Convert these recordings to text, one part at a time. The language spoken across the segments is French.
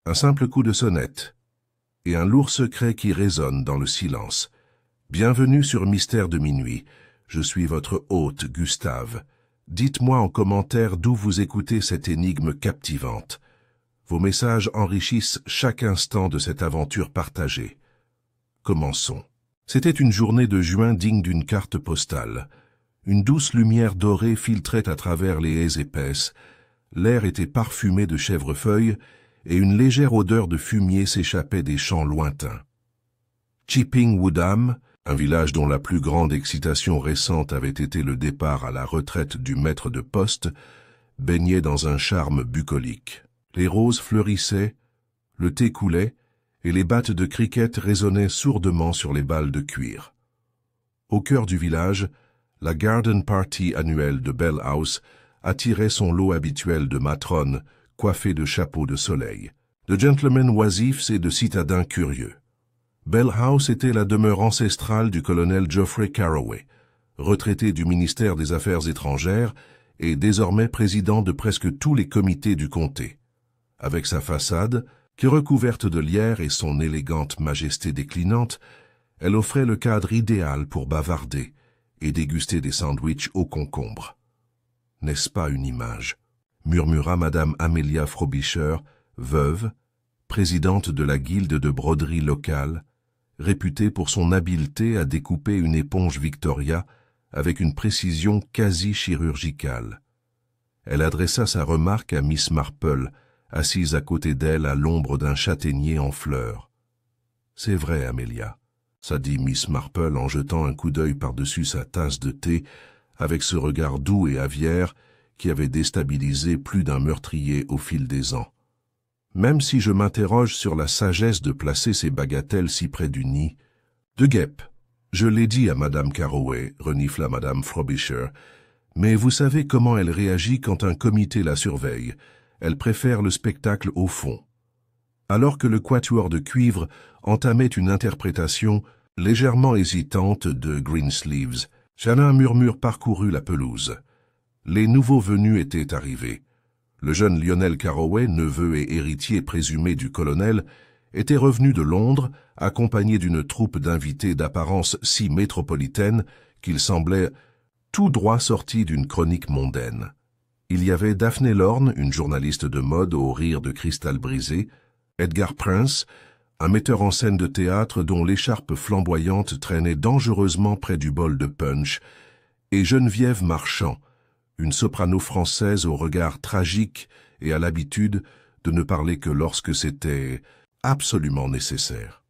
Un simple coup de sonnette, et un lourd secret qui résonne dans le silence. Bienvenue sur Mystère de minuit. Je suis votre hôte, Gustave. Dites-moi en commentaire d'où vous écoutez cette énigme captivante. Vos messages enrichissent chaque instant de cette aventure partagée. Commençons. C'était une journée de juin digne d'une carte postale. Une douce lumière dorée filtrait à travers les haies épaisses. L'air était parfumé de chèvrefeuille et une légère odeur de fumier s'échappait des champs lointains. Chipping Woodham, un village dont la plus grande excitation récente avait été le départ à la retraite du maître de poste, baignait dans un charme bucolique. Les roses fleurissaient, le thé coulait, et les battes de cricket résonnaient sourdement sur les balles de cuir. Au cœur du village, la garden party annuelle de Bell House attirait son lot habituel de matrones coiffées de chapeaux de soleil, de gentlemen oisifs et de citadins curieux. Bell House était la demeure ancestrale du colonel Geoffrey Carroway, retraité du ministère des Affaires étrangères et désormais président de presque tous les comités du comté. Avec sa façade, qui recouverte de lierre et son élégante majesté déclinante, elle offrait le cadre idéal pour bavarder et déguster des sandwichs aux concombres. « N'est-ce pas une image ?» murmura Madame Amelia Frobisher, veuve, présidente de la guilde de broderie locale, réputée pour son habileté à découper une éponge Victoria avec une précision quasi chirurgicale. Elle adressa sa remarque à Miss Marple, assise à côté d'elle à l'ombre d'un châtaignier en fleurs. « C'est vrai, Amelia, » ça dit Miss Marple en jetant un coup d'œil par-dessus sa tasse de thé, avec ce regard doux et aviaire qui avait déstabilisé plus d'un meurtrier au fil des ans. Même si je m'interroge sur la sagesse de placer ces bagatelles si près du nid. De guêpe, je l'ai dit à Madame Carroway, renifla Madame Frobisher, mais vous savez comment elle réagit quand un comité la surveille. Elle préfère le spectacle au fond. Alors que le quatuor de cuivre entamait une interprétation légèrement hésitante de Greensleeves, un murmure parcourut la pelouse. Les nouveaux venus étaient arrivés. Le jeune Lionel Carroway, neveu et héritier présumé du colonel, était revenu de Londres, accompagné d'une troupe d'invités d'apparence si métropolitaine qu'il semblait tout droit sorti d'une chronique mondaine. Il y avait Daphné Lorne, une journaliste de mode au rire de cristal brisé, Edgar Prince, un metteur en scène de théâtre dont l'écharpe flamboyante traînait dangereusement près du bol de punch, et Geneviève Marchand, une soprano française au regard tragique et à l'habitude de ne parler que lorsque c'était absolument nécessaire.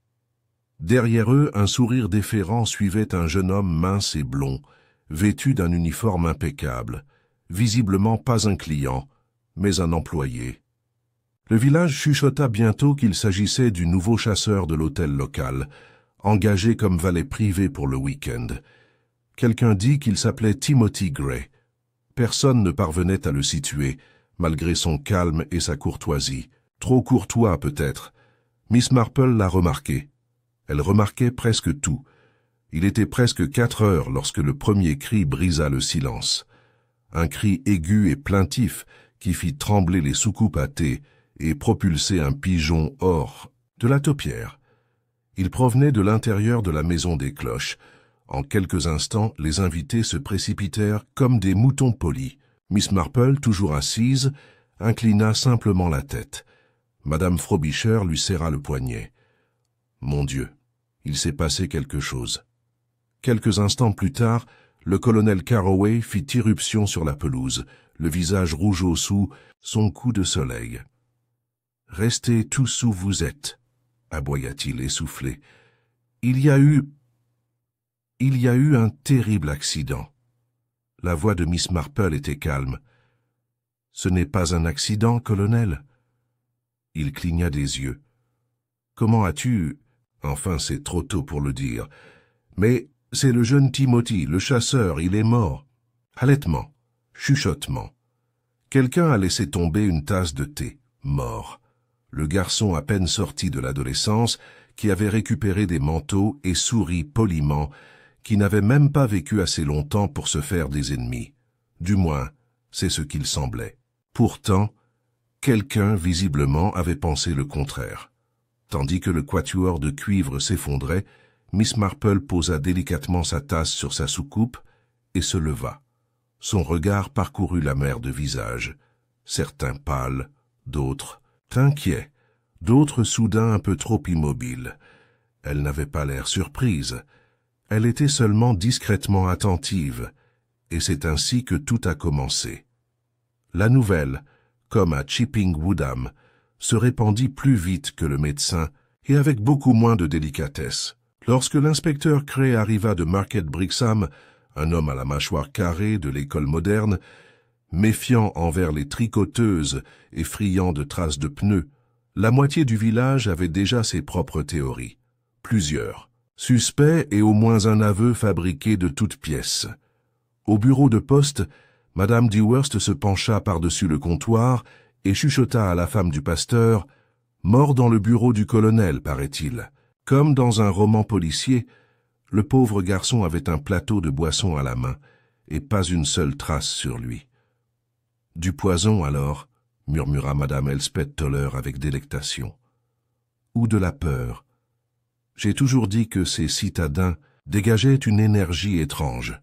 Derrière eux, un sourire déférent suivait un jeune homme mince et blond, vêtu d'un uniforme impeccable, visiblement pas un client, mais un employé. Le village chuchota bientôt qu'il s'agissait du nouveau chasseur de l'hôtel local, engagé comme valet privé pour le week-end. Quelqu'un dit qu'il s'appelait Timothy Gray. Personne ne parvenait à le situer, malgré son calme et sa courtoisie. Trop courtois, peut-être. Miss Marple l'a remarqué. Elle remarquait presque tout. Il était presque 4 heures lorsque le premier cri brisa le silence. Un cri aigu et plaintif qui fit trembler les soucoupes à thé et propulser un pigeon hors de la taupière. Il provenait de l'intérieur de la maison des cloches. En quelques instants, les invités se précipitèrent comme des moutons polis. Miss Marple, toujours assise, inclina simplement la tête. Madame Frobisher lui serra le poignet. Mon Dieu, il s'est passé quelque chose. Quelques instants plus tard, le colonel Carroway fit irruption sur la pelouse, le visage rougeau sous son coup de soleil. « Restez tous où vous êtes », aboya-t-il essoufflé. « Il y a eu un terrible accident. » La voix de Miss Marple était calme. « Ce n'est pas un accident, colonel ?» Il cligna des yeux. « Comment as-tu... » Enfin, c'est trop tôt pour le dire. Mais c'est le jeune Timothy, le chasseur, il est mort. Halètement, chuchotement. Quelqu'un a laissé tomber une tasse de thé. Mort. Le garçon à peine sorti de l'adolescence, qui avait récupéré des manteaux et sourit poliment, qui n'avait même pas vécu assez longtemps pour se faire des ennemis. Du moins, c'est ce qu'il semblait. Pourtant, Quelqu'un, visiblement, avait pensé le contraire. Tandis que le quatuor de cuivre s'effondrait, Miss Marple posa délicatement sa tasse sur sa soucoupe et se leva. Son regard parcourut la mer de visages, certains pâles, d'autres inquiets, d'autres soudain un peu trop immobiles. Elle n'avait pas l'air surprise. Elle était seulement discrètement attentive, et c'est ainsi que tout a commencé. La nouvelle, comme à Chipping Woodham, se répandit plus vite que le médecin et avec beaucoup moins de délicatesse. Lorsque l'inspecteur Cray arriva de Market Brixham, un homme à la mâchoire carrée de l'école moderne, méfiant envers les tricoteuses et friand de traces de pneus, la moitié du village avait déjà ses propres théories. Plusieurs. Suspects et au moins un aveu fabriqué de toutes pièces. Au bureau de poste, Madame Dewhurst se pencha par-dessus le comptoir et chuchota à la femme du pasteur « Mort dans le bureau du colonel, paraît-il. » Comme dans un roman policier, le pauvre garçon avait un plateau de boisson à la main et pas une seule trace sur lui. « Du poison, alors ?» murmura Madame Elspeth Toller avec délectation. « Ou de la peur. J'ai toujours dit que ces citadins dégageaient une énergie étrange.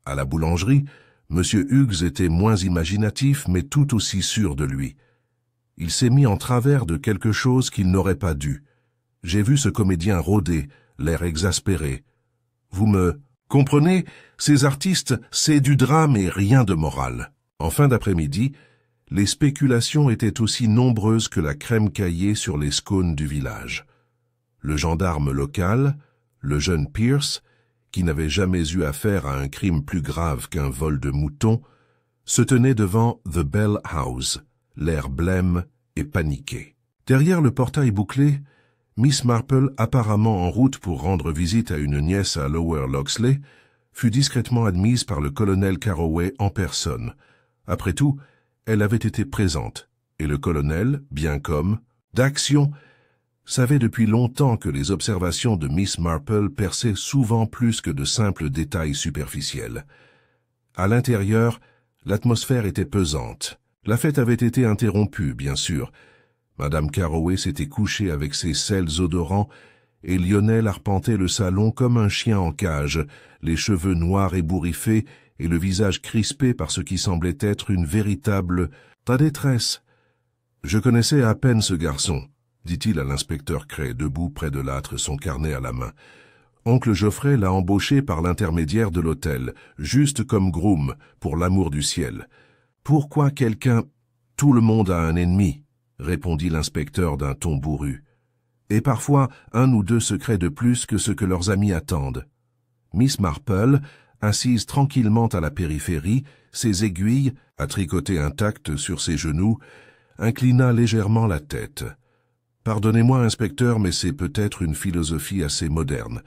À la boulangerie, M. Hughes était moins imaginatif, mais tout aussi sûr de lui. Il s'est mis en travers de quelque chose qu'il n'aurait pas dû. J'ai vu ce comédien rôder, l'air exaspéré. Vous me comprenez, ces artistes, c'est du drame et rien de moral. » En fin d'après-midi, les spéculations étaient aussi nombreuses que la crème caillée sur les scones du village. Le gendarme local, le jeune Pierce, qui n'avait jamais eu affaire à un crime plus grave qu'un vol de moutons, se tenait devant The Bell House, l'air blême et paniqué. Derrière le portail bouclé, Miss Marple, apparemment en route pour rendre visite à une nièce à Lower Loxley, fut discrètement admise par le colonel Carroway en personne. Après tout, elle avait été présente, et le colonel, bien comme d'action, savait depuis longtemps que les observations de Miss Marple perçaient souvent plus que de simples détails superficiels. À l'intérieur, l'atmosphère était pesante. La fête avait été interrompue, bien sûr. Madame Carroway s'était couchée avec ses sels odorants et Lionel arpentait le salon comme un chien en cage, les cheveux noirs ébouriffés et le visage crispé par ce qui semblait être une véritable détresse. « Je connaissais à peine ce garçon, » dit-il à l'inspecteur Cray, debout près de l'âtre, son carnet à la main. « Oncle Geoffrey l'a embauché par l'intermédiaire de l'hôtel, juste comme groom, pour l'amour du ciel. Pourquoi quelqu'un... Tout le monde a un ennemi, » répondit l'inspecteur d'un ton bourru. « Et parfois un ou deux secrets de plus que ce que leurs amis attendent. » Miss Marple, assise tranquillement à la périphérie, ses aiguilles, à tricoter intactes sur ses genoux, inclina légèrement la tête. « Pardonnez-moi, inspecteur, mais c'est peut-être une philosophie assez moderne.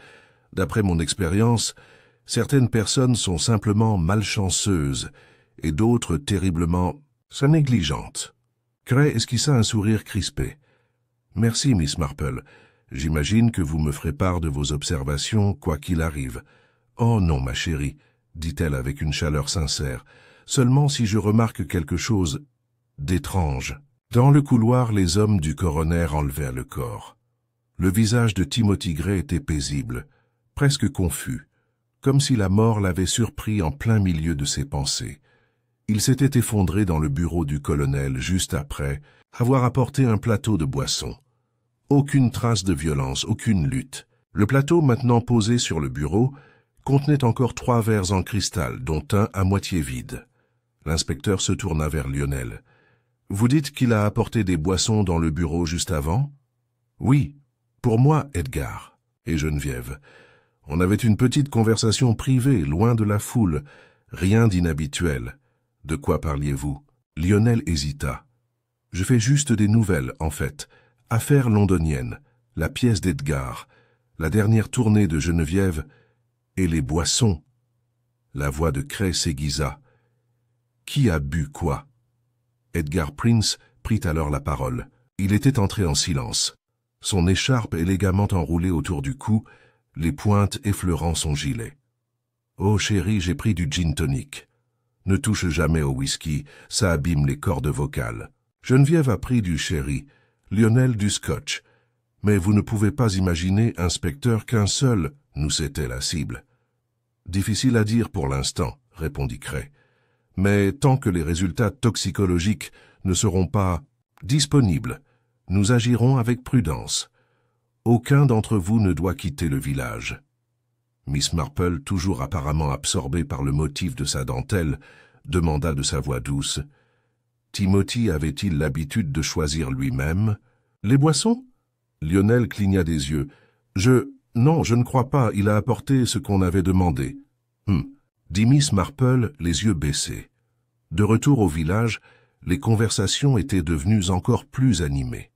D'après mon expérience, certaines personnes sont simplement malchanceuses et d'autres terriblement négligentes. » Cray esquissa un sourire crispé. « Merci, Miss Marple. J'imagine que vous me ferez part de vos observations, quoi qu'il arrive. »« Oh non, ma chérie, » dit-elle avec une chaleur sincère, « seulement si je remarque quelque chose d'étrange. » Dans le couloir, les hommes du coroner enlevèrent le corps. Le visage de Timothy Gray était paisible, presque confus, comme si la mort l'avait surpris en plein milieu de ses pensées. Il s'était effondré dans le bureau du colonel juste après avoir apporté un plateau de boissons. Aucune trace de violence, aucune lutte. Le plateau, maintenant posé sur le bureau, contenait encore 3 verres en cristal, dont un à moitié vide. L'inspecteur se tourna vers Lionel. « Vous dites qu'il a apporté des boissons dans le bureau juste avant ?»« Oui, pour moi, Edgar, et Geneviève. On avait une petite conversation privée, loin de la foule, rien d'inhabituel. De quoi parliez-vous » Lionel hésita. « Je fais juste des nouvelles, en fait. Affaire londonienne, la pièce d'Edgar, la dernière tournée de Geneviève et les boissons. » La voix de Cray s'aiguisa. « Qui a bu quoi ?» Edgar Prince prit alors la parole. Il était entré en silence, son écharpe élégamment enroulée autour du cou, les pointes effleurant son gilet. « Oh chérie, j'ai pris du gin tonic. Ne touche jamais au whisky, ça abîme les cordes vocales. » Geneviève a pris du sherry, Lionel du scotch. Mais vous ne pouvez pas imaginer, inspecteur, qu'un seul nous c'était la cible. Difficile à dire pour l'instant, répondit Cray. Mais tant que les résultats toxicologiques ne seront pas disponibles, nous agirons avec prudence. Aucun d'entre vous ne doit quitter le village. Miss Marple, toujours apparemment absorbée par le motif de sa dentelle, demanda de sa voix douce. Timothy avait-il l'habitude de choisir lui-même les boissons? Lionel cligna des yeux. Non, je ne crois pas, il a apporté ce qu'on avait demandé. Dit Miss Marple, les yeux baissés. De retour au village, les conversations étaient devenues encore plus animées.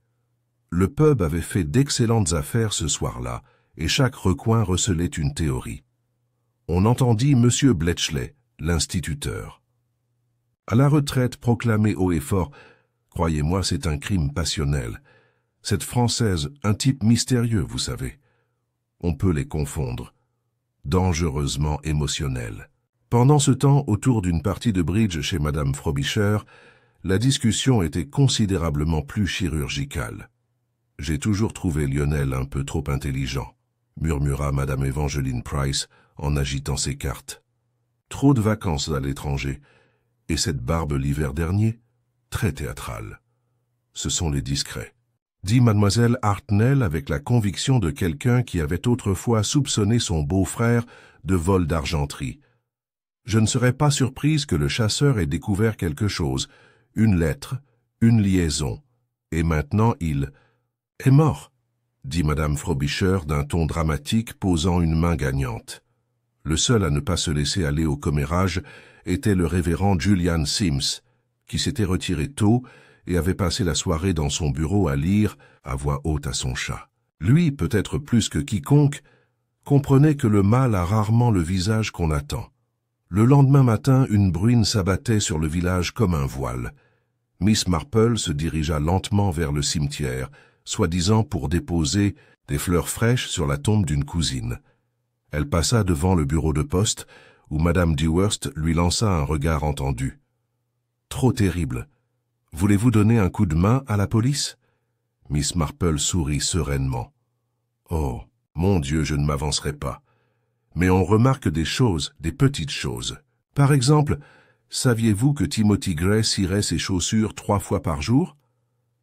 Le pub avait fait d'excellentes affaires ce soir-là, et chaque recoin recelait une théorie. On entendit M. Bletchley, l'instituteur. À la retraite, proclamé haut et fort, « Croyez-moi, c'est un crime passionnel. Cette Française, un type mystérieux, vous savez. On peut les confondre. Dangereusement émotionnel. » Pendant ce temps, autour d'une partie de bridge chez Madame Frobisher, la discussion était considérablement plus chirurgicale. « J'ai toujours trouvé Lionel un peu trop intelligent, » murmura Madame Evangeline Price en agitant ses cartes. « Trop de vacances à l'étranger. Et cette barbe l'hiver dernier, très théâtrale. Ce sont les discrets. » dit mademoiselle Hartnell avec la conviction de quelqu'un qui avait autrefois soupçonné son beau-frère de vol d'argenterie. Je ne serais pas surprise que le chasseur ait découvert quelque chose, une lettre, une liaison. Et maintenant il est mort, dit madame Frobisher d'un ton dramatique posant une main gagnante. Le seul à ne pas se laisser aller au commérage était le révérend Julian Sims, qui s'était retiré tôt et avait passé la soirée dans son bureau à lire à voix haute à son chat. Lui, peut-être plus que quiconque, comprenait que le mal a rarement le visage qu'on attend. Le lendemain matin, une bruine s'abattait sur le village comme un voile. Miss Marple se dirigea lentement vers le cimetière, soi-disant pour déposer des fleurs fraîches sur la tombe d'une cousine. Elle passa devant le bureau de poste, où Madame Dewhurst lui lança un regard entendu. « Trop terrible. Voulez-vous donner un coup de main à la police ?» Miss Marple sourit sereinement. « Oh, mon Dieu, je ne m'avancerai pas. Mais on remarque des choses, des petites choses. Par exemple, saviez-vous que Timothy Gray cirait ses chaussures 3 fois par jour ?»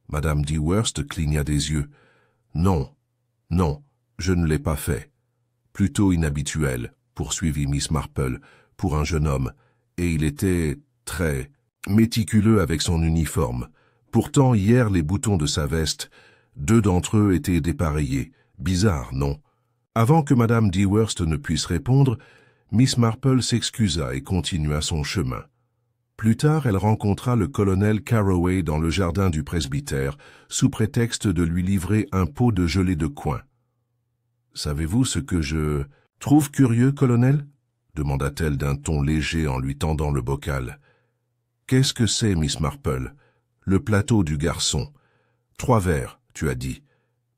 Madame Dewhurst cligna des yeux. « Non, je ne l'ai pas fait. Plutôt inhabituel, poursuivit Miss Marple, pour un jeune homme, et il était très méticuleux avec son uniforme. Pourtant, hier, les boutons de sa veste, 2 d'entre eux étaient dépareillés. Bizarre, non? » Avant que Madame Dewhurst ne puisse répondre, Miss Marple s'excusa et continua son chemin. Plus tard, elle rencontra le colonel Carroway dans le jardin du presbytère, sous prétexte de lui livrer un pot de gelée de coin. « Savez-vous ce que je trouve curieux, colonel ?» demanda-t-elle d'un ton léger en lui tendant le bocal. « Qu'est-ce que c'est, Miss Marple ?»« Le plateau du garçon. 3 verres, tu as dit.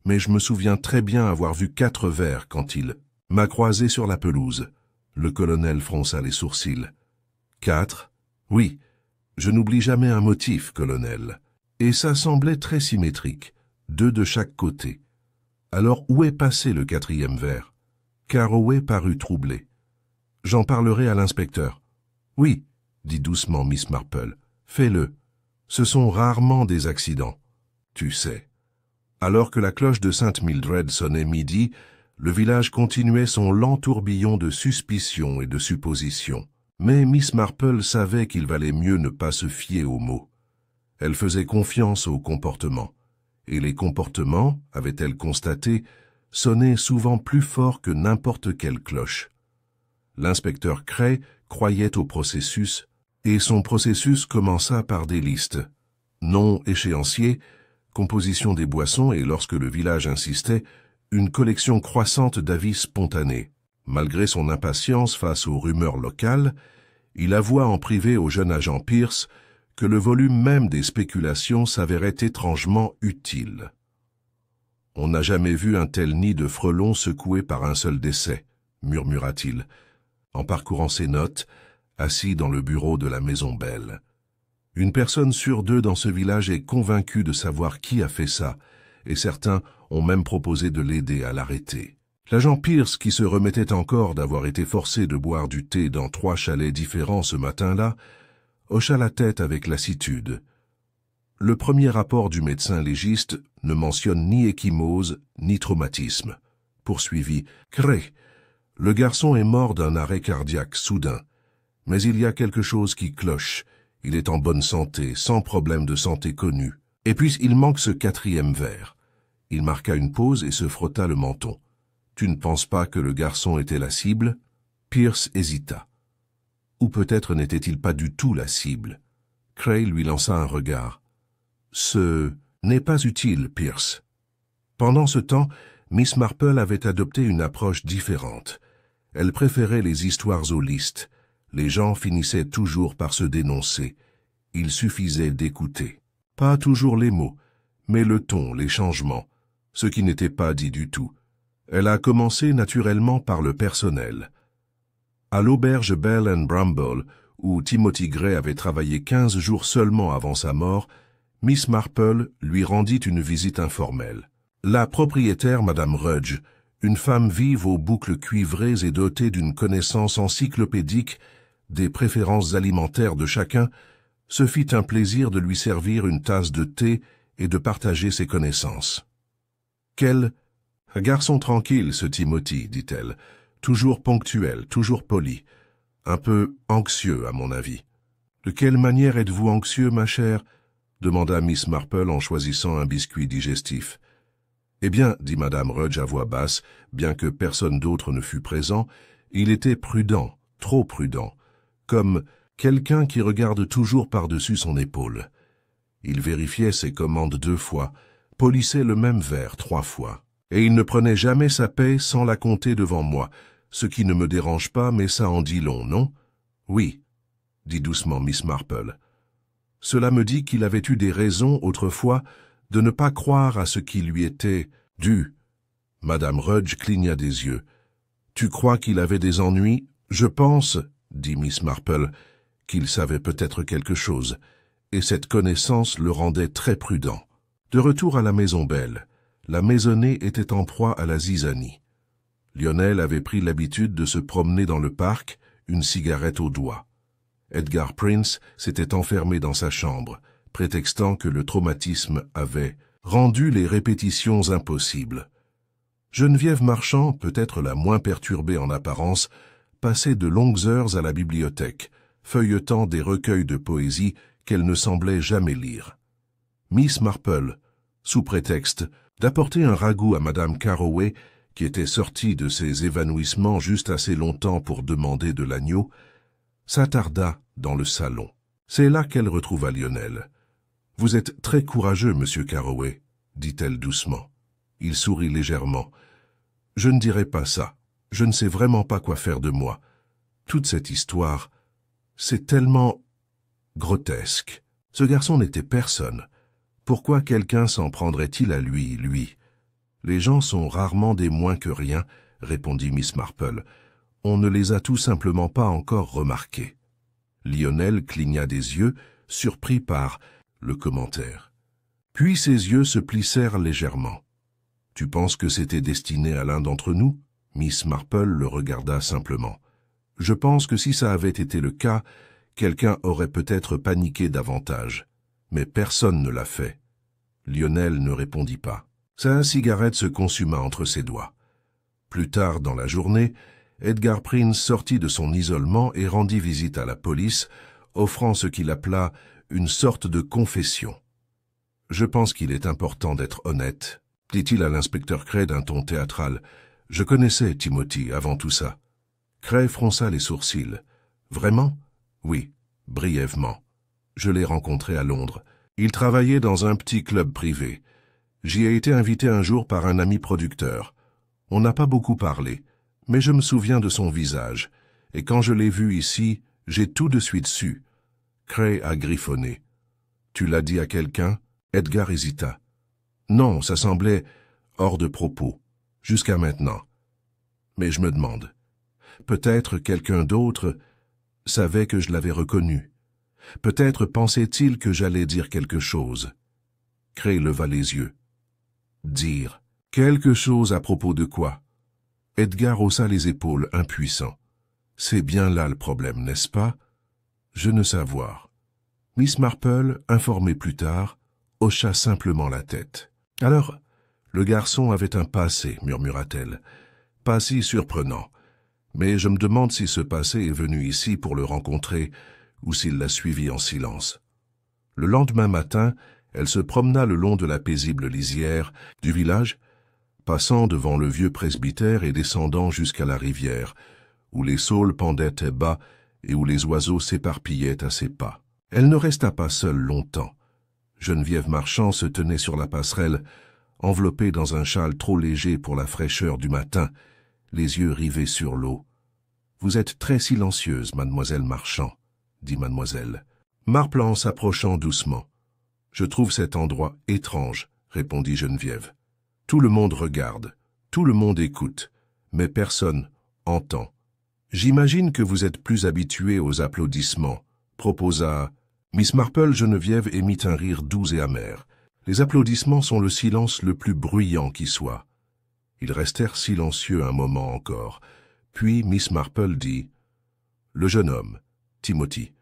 Mais je me souviens très bien avoir vu 4 verres quand il m'a croisé sur la pelouse. » Le colonel fronça les sourcils. « 4 ? Oui, je n'oublie jamais un motif, colonel. Et ça semblait très symétrique, 2 de chaque côté. Alors où est passé le 4e verre ?» Carroway parut troublé. « J'en parlerai à l'inspecteur. »« Oui, » dit doucement Miss Marple. « Fais-le. Ce sont rarement des accidents, tu sais. » Alors que la cloche de Sainte-Mildred sonnait midi, le village continuait son lent tourbillon de suspicions et de suppositions. Mais Miss Marple savait qu'il valait mieux ne pas se fier aux mots. Elle faisait confiance aux comportements. Et les comportements, avait-elle constaté, sonnaient souvent plus fort que n'importe quelle cloche. L'inspecteur Cray croyait au processus, et son processus commença par des listes. Nom échéancier, composition des boissons et, lorsque le village insistait, une collection croissante d'avis spontanés. Malgré son impatience face aux rumeurs locales, il avoua en privé au jeune agent Pierce que le volume même des spéculations s'avérait étrangement utile. « On n'a jamais vu un tel nid de frelons secoué par un seul décès, » murmura-t-il, en parcourant ses notes, assis dans le bureau de la Maison Belle. Une personne sur deux dans ce village est convaincue de savoir qui a fait ça, et certains ont même proposé de l'aider à l'arrêter. L'agent Pierce, qui se remettait encore d'avoir été forcé de boire du thé dans 3 chalets différents ce matin-là, hocha la tête avec lassitude. Le premier rapport du médecin légiste ne mentionne ni ecchymose ni traumatisme. Poursuivit Cray. Le garçon est mort d'un arrêt cardiaque soudain. Mais il y a quelque chose qui cloche. Il est en bonne santé, sans problème de santé connu. Et puis il manque ce 4e verre. Il marqua une pause et se frotta le menton. Tu ne penses pas que le garçon était la cible? Pierce hésita. Ou peut-être n'était-il pas du tout la cible. Cray lui lança un regard. Ce n'est pas utile, Pierce. Pendant ce temps, Miss Marple avait adopté une approche différente. Elle préférait les histoires aux listes. Les gens finissaient toujours par se dénoncer. Il suffisait d'écouter. Pas toujours les mots, mais le ton, les changements, ce qui n'était pas dit du tout. Elle a commencé naturellement par le personnel. À l'auberge Bell and Bramble, où Timothy Gray avait travaillé 15 jours seulement avant sa mort, Miss Marple lui rendit une visite informelle. La propriétaire, Madame Rudge, une femme vive aux boucles cuivrées et dotée d'une connaissance encyclopédique des préférences alimentaires de chacun, se fit un plaisir de lui servir une tasse de thé et de partager ses connaissances. « Quel garçon tranquille, ce Timothy, dit-elle, toujours ponctuel, toujours poli, un peu anxieux, à mon avis. »« De quelle manière êtes-vous anxieux, ma chère ?» demanda Miss Marple en choisissant un biscuit digestif. « Eh bien, dit Madame Rudge à voix basse, bien que personne d'autre ne fût présent, il était prudent, trop prudent, comme quelqu'un qui regarde toujours par-dessus son épaule. Il vérifiait ses commandes 2 fois, polissait le même verre 3 fois, et il ne prenait jamais sa paie sans la compter devant moi, ce qui ne me dérange pas, mais ça en dit long, non? Oui, dit doucement Miss Marple. Cela me dit qu'il avait eu des raisons, autrefois, de ne pas croire à ce qui lui était dû. Madame Rudge cligna des yeux. Tu crois qu'il avait des ennuis? Je pense, dit Miss Marple, qu'il savait peut-être quelque chose, et cette connaissance le rendait très prudent. De retour à la maison Belle, la maisonnée était en proie à la zizanie. Lionel avait pris l'habitude de se promener dans le parc, une cigarette au doigt. Edgar Prince s'était enfermé dans sa chambre, prétextant que le traumatisme avait rendu les répétitions impossibles. Geneviève Marchand, peut-être la moins perturbée en apparence, passait de longues heures à la bibliothèque, feuilletant des recueils de poésie qu'elle ne semblait jamais lire. Miss Marple, sous prétexte d'apporter un ragoût à Madame Carroway, qui était sortie de ses évanouissements juste assez longtemps pour demander de l'agneau, s'attarda dans le salon. C'est là qu'elle retrouva Lionel. « Vous êtes très courageux, Monsieur Carroway, » dit-elle doucement. Il sourit légèrement. « Je ne dirai pas ça. Je ne sais vraiment pas quoi faire de moi. Toute cette histoire, c'est tellement grotesque. Ce garçon n'était personne. Pourquoi quelqu'un s'en prendrait-il à lui? Les gens sont rarement des moins que rien, répondit Miss Marple. On ne les a tout simplement pas encore remarqués. » Lionel cligna des yeux, surpris par le commentaire. Puis ses yeux se plissèrent légèrement. « Tu penses que c'était destiné à l'un d'entre nous ?» Miss Marple le regarda simplement. « Je pense que si ça avait été le cas, quelqu'un aurait peut-être paniqué davantage. Mais personne ne l'a fait. » Lionel ne répondit pas. Sa cigarette se consuma entre ses doigts. Plus tard dans la journée, Edgar Prince sortit de son isolement et rendit visite à la police, offrant ce qu'il appela une sorte de confession. « Je pense qu'il est important d'être honnête, » dit-il à l'inspecteur Cray d'un ton théâtral. « Je connaissais Timothy avant tout ça. » Cray fronça les sourcils. « Vraiment? »« Oui, brièvement. Je l'ai rencontré à Londres. Il travaillait dans un petit club privé. J'y ai été invité un jour par un ami producteur. On n'a pas beaucoup parlé, mais je me souviens de son visage, et quand je l'ai vu ici, j'ai tout de suite su. » Cray a griffonné. « Tu l'as dit à quelqu'un ?» Edgar hésita. « Non, ça semblait hors de propos, jusqu'à maintenant. Mais je me demande, peut-être quelqu'un d'autre savait que je l'avais reconnu. Peut-être pensait-il que j'allais dire quelque chose. Cray leva les yeux. Dire quelque chose à propos de quoi? Edgar haussa les épaules, impuissant. C'est bien là le problème, n'est-ce pas? Je ne savoir. Miss Marple, informée plus tard, hocha simplement la tête. Alors, le garçon avait un passé, murmura-t-elle. Pas si surprenant. Mais je me demande si ce passé est venu ici pour le rencontrer ou s'il l'a suivi en silence. Le lendemain matin, elle se promena le long de la paisible lisière du village, passant devant le vieux presbytère et descendant jusqu'à la rivière, où les saules pendaient bas et où les oiseaux s'éparpillaient à ses pas. Elle ne resta pas seule longtemps. Geneviève Marchand se tenait sur la passerelle, enveloppée dans un châle trop léger pour la fraîcheur du matin, les yeux rivés sur l'eau. « Vous êtes très silencieuse, mademoiselle Marchand, » dit mademoiselle. Marplan s'approchant doucement. « Je trouve cet endroit étrange, » répondit Geneviève. « Tout le monde regarde, tout le monde écoute, mais personne entend. J'imagine que vous êtes plus habituée aux applaudissements, » proposa Miss Marple. Geneviève émit un rire doux et amer. Les applaudissements sont le silence le plus bruyant qui soit. Ils restèrent silencieux un moment encore. Puis Miss Marple dit « Le jeune homme, Timothy.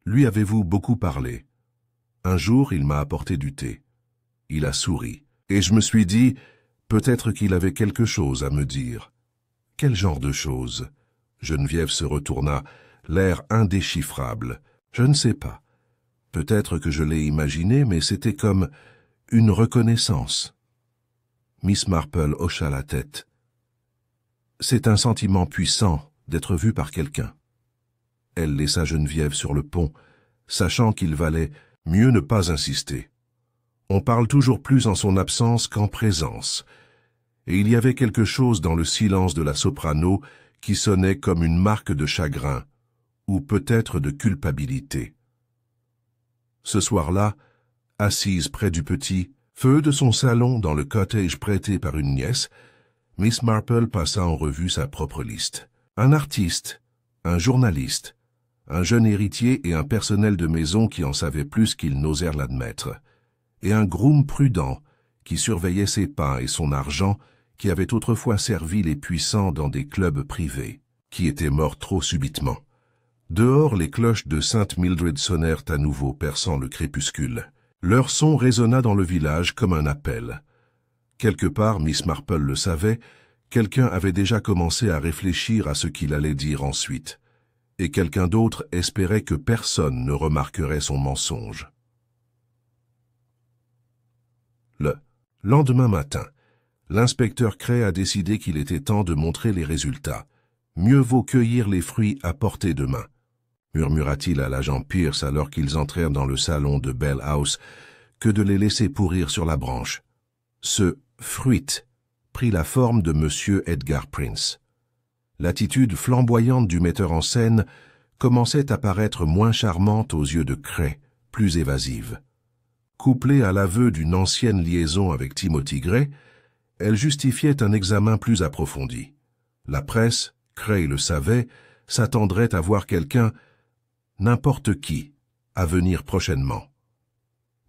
Lui avez-vous beaucoup parlé? Un jour, il m'a apporté du thé. Il a souri. Et je me suis dit, peut-être qu'il avait quelque chose à me dire. » « Quel genre de chose ?» Geneviève se retourna, l'air indéchiffrable. « Je ne sais pas. Peut-être que je l'ai imaginé, mais c'était comme une reconnaissance. » Miss Marple hocha la tête. « C'est un sentiment puissant d'être vu par quelqu'un. » Elle laissa Geneviève sur le pont, sachant qu'il valait mieux ne pas insister. On parle toujours plus en son absence qu'en présence, et il y avait quelque chose dans le silence de la soprano qui sonnait comme une marque de chagrin, ou peut-être de culpabilité. Ce soir-là, assise près du petit feu de son salon dans le cottage prêté par une nièce, Miss Marple passa en revue sa propre liste. Un artiste, un journaliste, un jeune héritier et un personnel de maison qui en savait plus qu'ils n'osèrent l'admettre, et un groom prudent qui surveillait ses pas et son argent qui avait autrefois servi les puissants dans des clubs privés, qui étaient morts trop subitement. Dehors, les cloches de Sainte Mildred sonnèrent à nouveau, perçant le crépuscule. Leur son résonna dans le village comme un appel. Quelque part, Miss Marple le savait, quelqu'un avait déjà commencé à réfléchir à ce qu'il allait dire ensuite, et quelqu'un d'autre espérait que personne ne remarquerait son mensonge. Le lendemain matin, l'inspecteur Cray a décidé qu'il était temps de montrer les résultats. Mieux vaut cueillir les fruits à portée de main, murmura-t-il à l'agent Pierce alors qu'ils entrèrent dans le salon de Bell House, que de les laisser pourrir sur la branche. Ce « fruit » prit la forme de M. Edgar Prince. L'attitude flamboyante du metteur en scène commençait à paraître moins charmante aux yeux de Cray, plus évasive. Couplée à l'aveu d'une ancienne liaison avec Timothy Gray, elle justifiait un examen plus approfondi. La presse, Cray le savait, s'attendrait à voir quelqu'un, n'importe qui, à venir prochainement.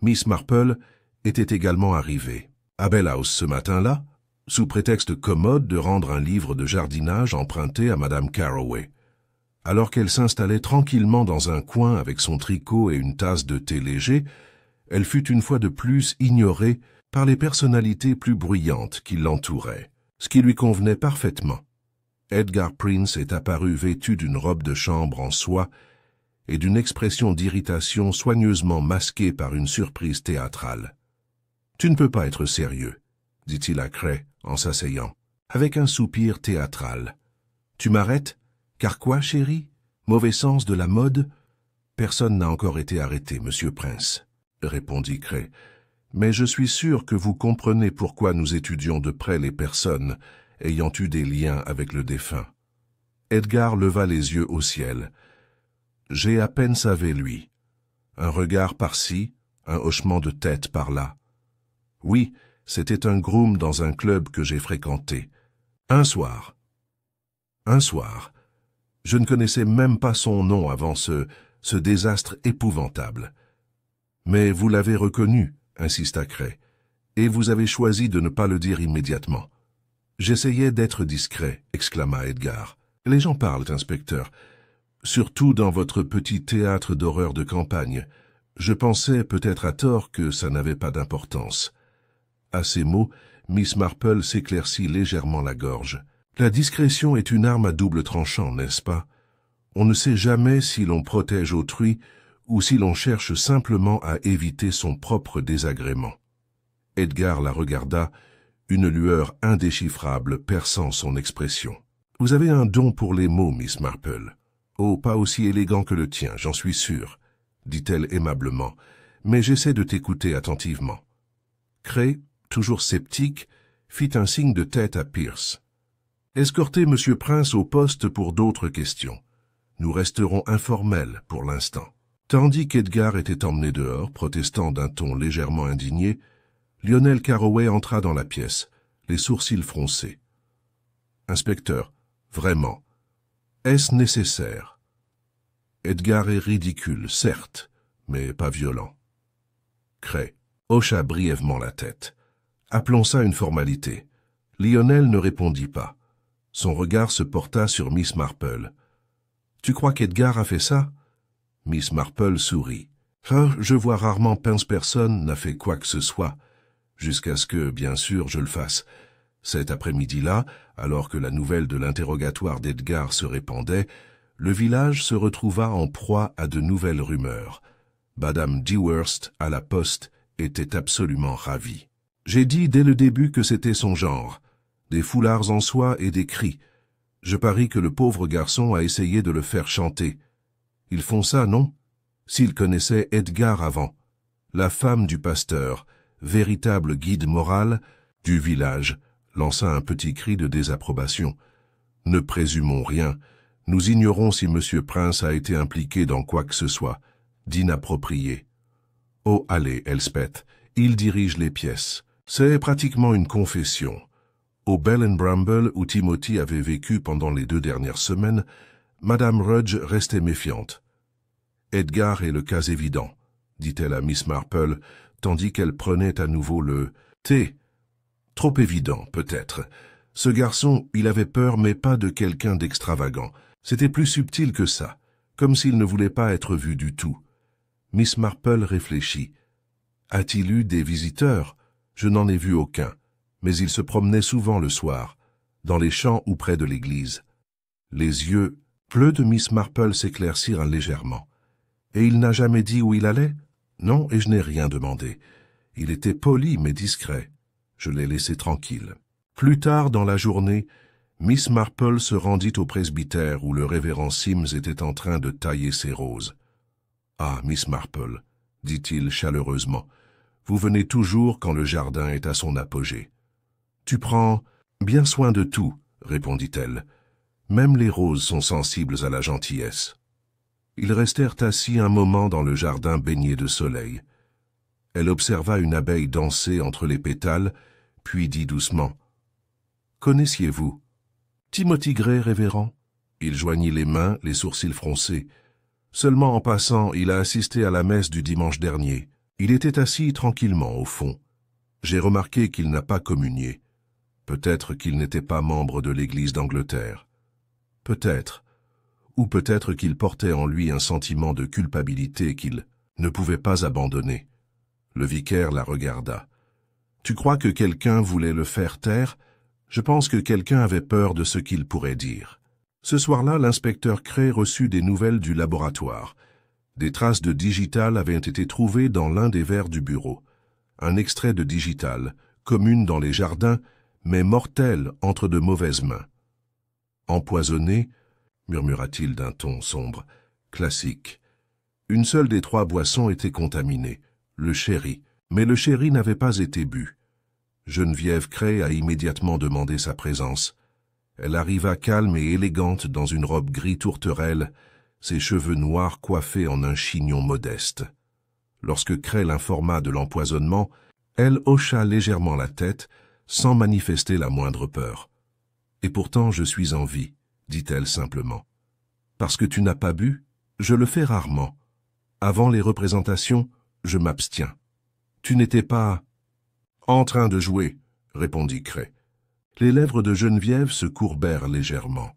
Miss Marple était également arrivée. À Bell House ce matin-là, sous prétexte commode de rendre un livre de jardinage emprunté à Madame Carroway. Alors qu'elle s'installait tranquillement dans un coin avec son tricot et une tasse de thé léger, elle fut une fois de plus ignorée par les personnalités plus bruyantes qui l'entouraient, ce qui lui convenait parfaitement. Edgar Prince est apparu vêtu d'une robe de chambre en soie et d'une expression d'irritation soigneusement masquée par une surprise théâtrale. « Tu ne peux pas être sérieux, » dit-il à Cray en s'asseyant, avec un soupir théâtral. « Tu m'arrêtes? Car quoi, chérie? Mauvais sens de la mode? »« Personne n'a encore été arrêté, monsieur Prince, » répondit Cray. « Mais je suis sûr que vous comprenez pourquoi nous étudions de près les personnes ayant eu des liens avec le défunt. » Edgar leva les yeux au ciel. « J'ai à peine savé lui. Un regard par-ci, un hochement de tête par-là. Oui, c'était un groom dans un club que j'ai fréquenté. Un soir. Je ne connaissais même pas son nom avant ce ce désastre épouvantable. Mais vous l'avez reconnu, insista Cray, et vous avez choisi de ne pas le dire immédiatement. J'essayais d'être discret, exclama Edgar. Les gens parlent, inspecteur. Surtout dans votre petit théâtre d'horreur de campagne. Je pensais, peut-être à tort, que ça n'avait pas d'importance. À ces mots, Miss Marple s'éclaircit légèrement la gorge. La discrétion est une arme à double tranchant, n'est-ce pas? On ne sait jamais si l'on protège autrui ou si l'on cherche simplement à éviter son propre désagrément. Edgar la regarda, une lueur indéchiffrable perçant son expression. « Vous avez un don pour les mots, Miss Marple. Oh, pas aussi élégant que le tien, j'en suis sûr, dit-elle aimablement, mais j'essaie de t'écouter attentivement. » Cray, toujours sceptique, fit un signe de tête à Pierce. « Escortez Monsieur Prince au poste pour d'autres questions. Nous resterons informels pour l'instant. » Tandis qu'Edgar était emmené dehors, protestant d'un ton légèrement indigné, Lionel Carroway entra dans la pièce, les sourcils froncés. « Inspecteur, vraiment, est-ce nécessaire? Edgar est ridicule, certes, mais pas violent. » Cray hocha brièvement la tête. « Appelons ça une formalité. » Lionel ne répondit pas. Son regard se porta sur Miss Marple. « Tu crois qu'Edgar a fait ça? » Miss Marple sourit. « Ah, je vois rarement personne n'a fait quoi que ce soit, jusqu'à ce que, bien sûr, je le fasse. Cet après-midi-là, alors que la nouvelle de l'interrogatoire d'Edgar se répandait, le village se retrouva en proie à de nouvelles rumeurs. Madame Dewhurst, à la poste, était absolument ravie. J'ai dit dès le début que c'était son genre. Des foulards en soie et des cris. Je parie que le pauvre garçon a essayé de le faire chanter. Ils font ça, non? S'ils connaissaient Edgar avant. La femme du pasteur, véritable guide moral du village, lança un petit cri de désapprobation. Ne présumons rien. Nous ignorons si Monsieur Prince a été impliqué dans quoi que ce soit, d'inapproprié. Oh, allez, Elspeth, il dirige les pièces. C'est pratiquement une confession. Au Bell and Bramble, où Timothy avait vécu pendant les 2 dernières semaines, Madame Rudge restait méfiante. Edgar est le cas évident, dit-elle à Miss Marple, tandis qu'elle prenait à nouveau le thé. Trop évident, peut-être. Ce garçon, il avait peur, mais pas de quelqu'un d'extravagant. C'était plus subtil que ça, comme s'il ne voulait pas être vu du tout. Miss Marple réfléchit. A-t-il eu des visiteurs? Je n'en ai vu aucun, mais il se promenait souvent le soir, dans les champs ou près de l'église. Les yeux bleus de Miss Marple s'éclaircirent légèrement. Et il n'a jamais dit où il allait? Non, et je n'ai rien demandé. Il était poli mais discret. Je l'ai laissé tranquille. Plus tard dans la journée, Miss Marple se rendit au presbytère où le révérend Sims était en train de tailler ses roses. « Ah, Miss Marple, dit-il chaleureusement, vous venez toujours quand le jardin est à son apogée. »« Tu prends bien soin de tout, » répondit-elle. « Même les roses sont sensibles à la gentillesse. » Ils restèrent assis un moment dans le jardin baigné de soleil. Elle observa une abeille danser entre les pétales, puis dit doucement « Connaissiez-vous ?»« Timothy Gray, révérend ?» Il joignit les mains, les sourcils froncés. « Seulement en passant, il a assisté à la messe du dimanche dernier. Il était assis tranquillement au fond. J'ai remarqué qu'il n'a pas communié. Peut-être qu'il n'était pas membre de l'Église d'Angleterre. Peut-être. Ou peut-être qu'il portait en lui un sentiment de culpabilité qu'il ne pouvait pas abandonner. » Le vicaire la regarda. « Tu crois que quelqu'un voulait le faire taire? Je pense que quelqu'un avait peur de ce qu'il pourrait dire. » Ce soir-là, l'inspecteur Cray reçut des nouvelles du laboratoire. Des traces de digital avaient été trouvées dans l'un des verres du bureau. Un extrait de digital, commune dans les jardins, mais mortel entre de mauvaises mains. « Empoisonné » murmura-t-il d'un ton sombre. « Classique. » Une seule des 3 boissons était contaminée, le sherry, mais le sherry n'avait pas été bu. Geneviève Cray a immédiatement demandé sa présence. Elle arriva calme et élégante dans une robe gris tourterelle, ses cheveux noirs coiffés en un chignon modeste. Lorsque Cray l'informa de l'empoisonnement, elle hocha légèrement la tête, sans manifester la moindre peur. « Et pourtant je suis en vie, dit-elle simplement. »« Parce que tu n'as pas bu » Je le fais rarement. Avant les représentations, je m'abstiens. Tu n'étais pas... En train de jouer, répondit Cray. Les lèvres de Geneviève se courbèrent légèrement.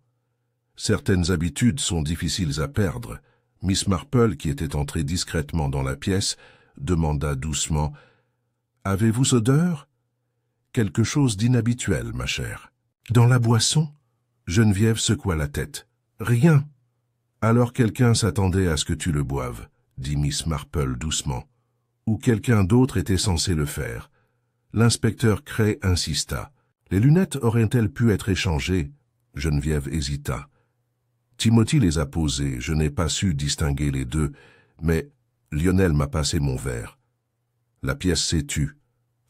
Certaines habitudes sont difficiles à perdre. Miss Marple, qui était entrée discrètement dans la pièce, demanda doucement « Avez-vous odeur ?»« Quelque chose d'inhabituel, ma chère. »« Dans la boisson ?» Geneviève secoua la tête. « Rien. »« Alors quelqu'un s'attendait à ce que tu le boives, » dit Miss Marple doucement. « Ou quelqu'un d'autre était censé le faire. » L'inspecteur Cray insista. « Les lunettes auraient-elles pu être échangées ?» Geneviève hésita. « Timothy les a posées, je n'ai pas su distinguer les deux, mais Lionel m'a passé mon verre. » La pièce s'est tue.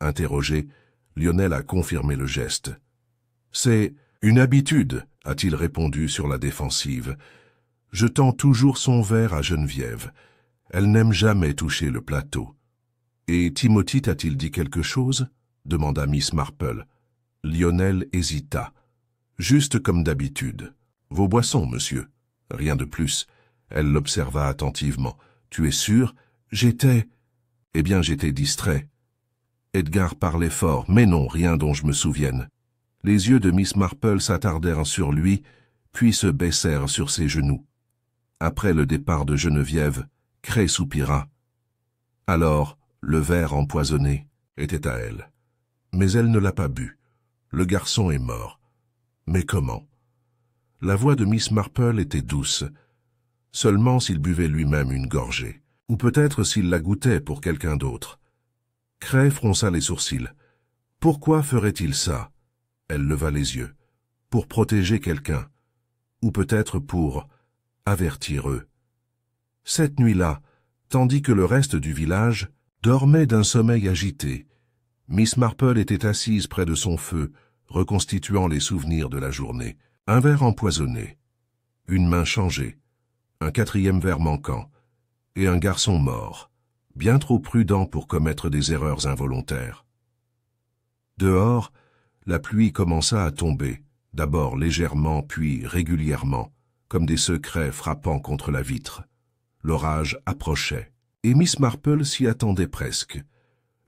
Interrogé, Lionel a confirmé le geste. « C'est une habitude, » a-t-il répondu sur la défensive. « Je tends toujours son verre à Geneviève. Elle n'aime jamais toucher le plateau. »« Et Timothy t'a-t-il dit quelque chose ?» demanda Miss Marple. Lionel hésita. « Juste comme d'habitude. Vos boissons, monsieur. » Rien de plus. Elle l'observa attentivement. « Tu es sûr ?»« J'étais... » « Eh bien, j'étais distrait. » Edgar parlait fort, mais non, rien dont je me souvienne. Les yeux de Miss Marple s'attardèrent sur lui, puis se baissèrent sur ses genoux. Après le départ de Geneviève, Cray soupira. Alors, le verre empoisonné était à elle. Mais elle ne l'a pas bu. Le garçon est mort. Mais comment? La voix de Miss Marple était douce. Seulement s'il buvait lui-même une gorgée. Ou peut-être s'il la goûtait pour quelqu'un d'autre. Cray fronça les sourcils. Pourquoi ferait-il ça? Elle leva les yeux. Pour protéger quelqu'un. Ou peut-être pour avertir eux. Cette nuit-là, tandis que le reste du village dormait d'un sommeil agité, Miss Marple était assise près de son feu, reconstituant les souvenirs de la journée. Un verre empoisonné, une main changée, un quatrième verre manquant, et un garçon mort, bien trop prudent pour commettre des erreurs involontaires. Dehors, la pluie commença à tomber, d'abord légèrement puis régulièrement, comme des secrets frappant contre la vitre. L'orage approchait, et Miss Marple s'y attendait presque.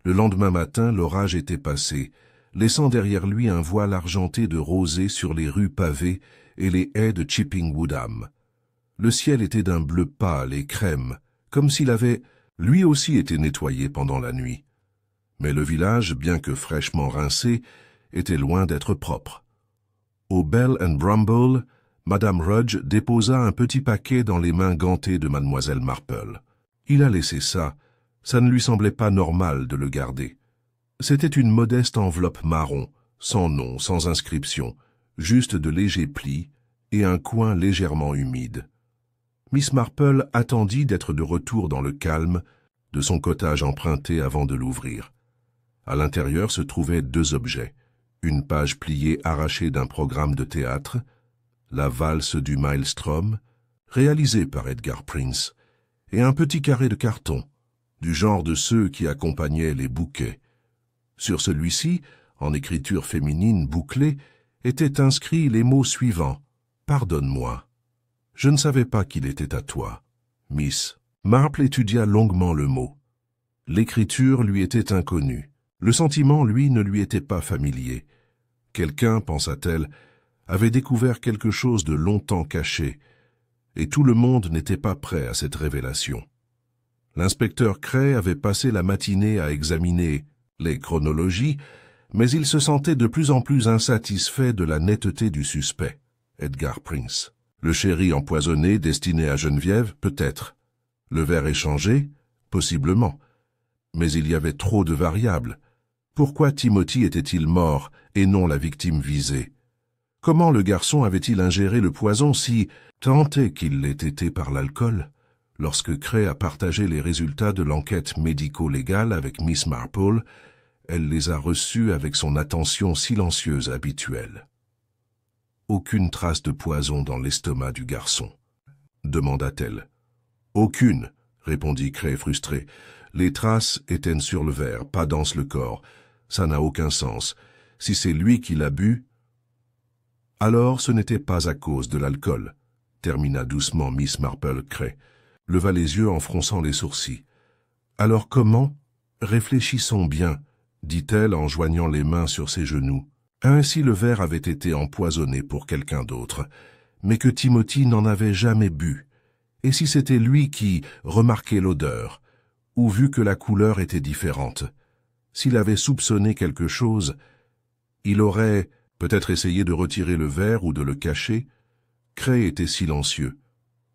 Le lendemain matin, l'orage était passé, laissant derrière lui un voile argenté de rosée sur les rues pavées et les haies de Chipping Woodham. Le ciel était d'un bleu pâle et crème, comme s'il avait, lui aussi, été nettoyé pendant la nuit. Mais le village, bien que fraîchement rincé, était loin d'être propre. Au Bell and Bramble, Madame Rudge déposa un petit paquet dans les mains gantées de Mademoiselle Marple. Il a laissé ça. Ça ne lui semblait pas normal de le garder. C'était une modeste enveloppe marron, sans nom, sans inscription, juste de légers plis et un coin légèrement humide. Miss Marple attendit d'être de retour dans le calme de son cottage emprunté avant de l'ouvrir. À l'intérieur se trouvaient deux objets, une page pliée arrachée d'un programme de théâtre, la valse du Maelstrom, réalisée par Edgar Prince, et un petit carré de carton, du genre de ceux qui accompagnaient les bouquets. Sur celui-ci, en écriture féminine bouclée, étaient inscrits les mots suivants. « Pardonne-moi. Je ne savais pas qu'il était à toi. » Miss Marple étudia longuement le mot. L'écriture lui était inconnue. Le sentiment, lui, ne lui était pas familier. Quelqu'un, pensa-t-elle, avait découvert quelque chose de longtemps caché, et tout le monde n'était pas prêt à cette révélation. L'inspecteur Cray avait passé la matinée à examiner les chronologies, mais il se sentait de plus en plus insatisfait de la netteté du suspect, Edgar Prince. Le sherry empoisonné destiné à Geneviève, peut-être. Le verre échangé, possiblement. Mais il y avait trop de variables. Pourquoi Timothy était-il mort et non la victime visée? Comment le garçon avait-il ingéré le poison si, tant est qu'il l'ait été par l'alcool? Lorsque Cray a partagé les résultats de l'enquête médico-légale avec Miss Marple, elle les a reçus avec son attention silencieuse habituelle. Aucune trace de poison dans l'estomac du garçon, demanda-t-elle. Aucune, répondit Cray frustré. Les traces étaient sur le verre, pas dans le corps. Ça n'a aucun sens. Si c'est lui qui l'a bu... Alors ce n'était pas à cause de l'alcool, termina doucement Miss Marple Cray. leva les yeux en fronçant les sourcils. « Alors comment? Réfléchissons bien, dit-elle en joignant les mains sur ses genoux. Ainsi le verre avait été empoisonné pour quelqu'un d'autre, mais que Timothy n'en avait jamais bu. Et si c'était lui qui remarquait l'odeur, ou vu que la couleur était différente, s'il avait soupçonné quelque chose, il aurait peut-être essayé de retirer le verre ou de le cacher. Cray était silencieux.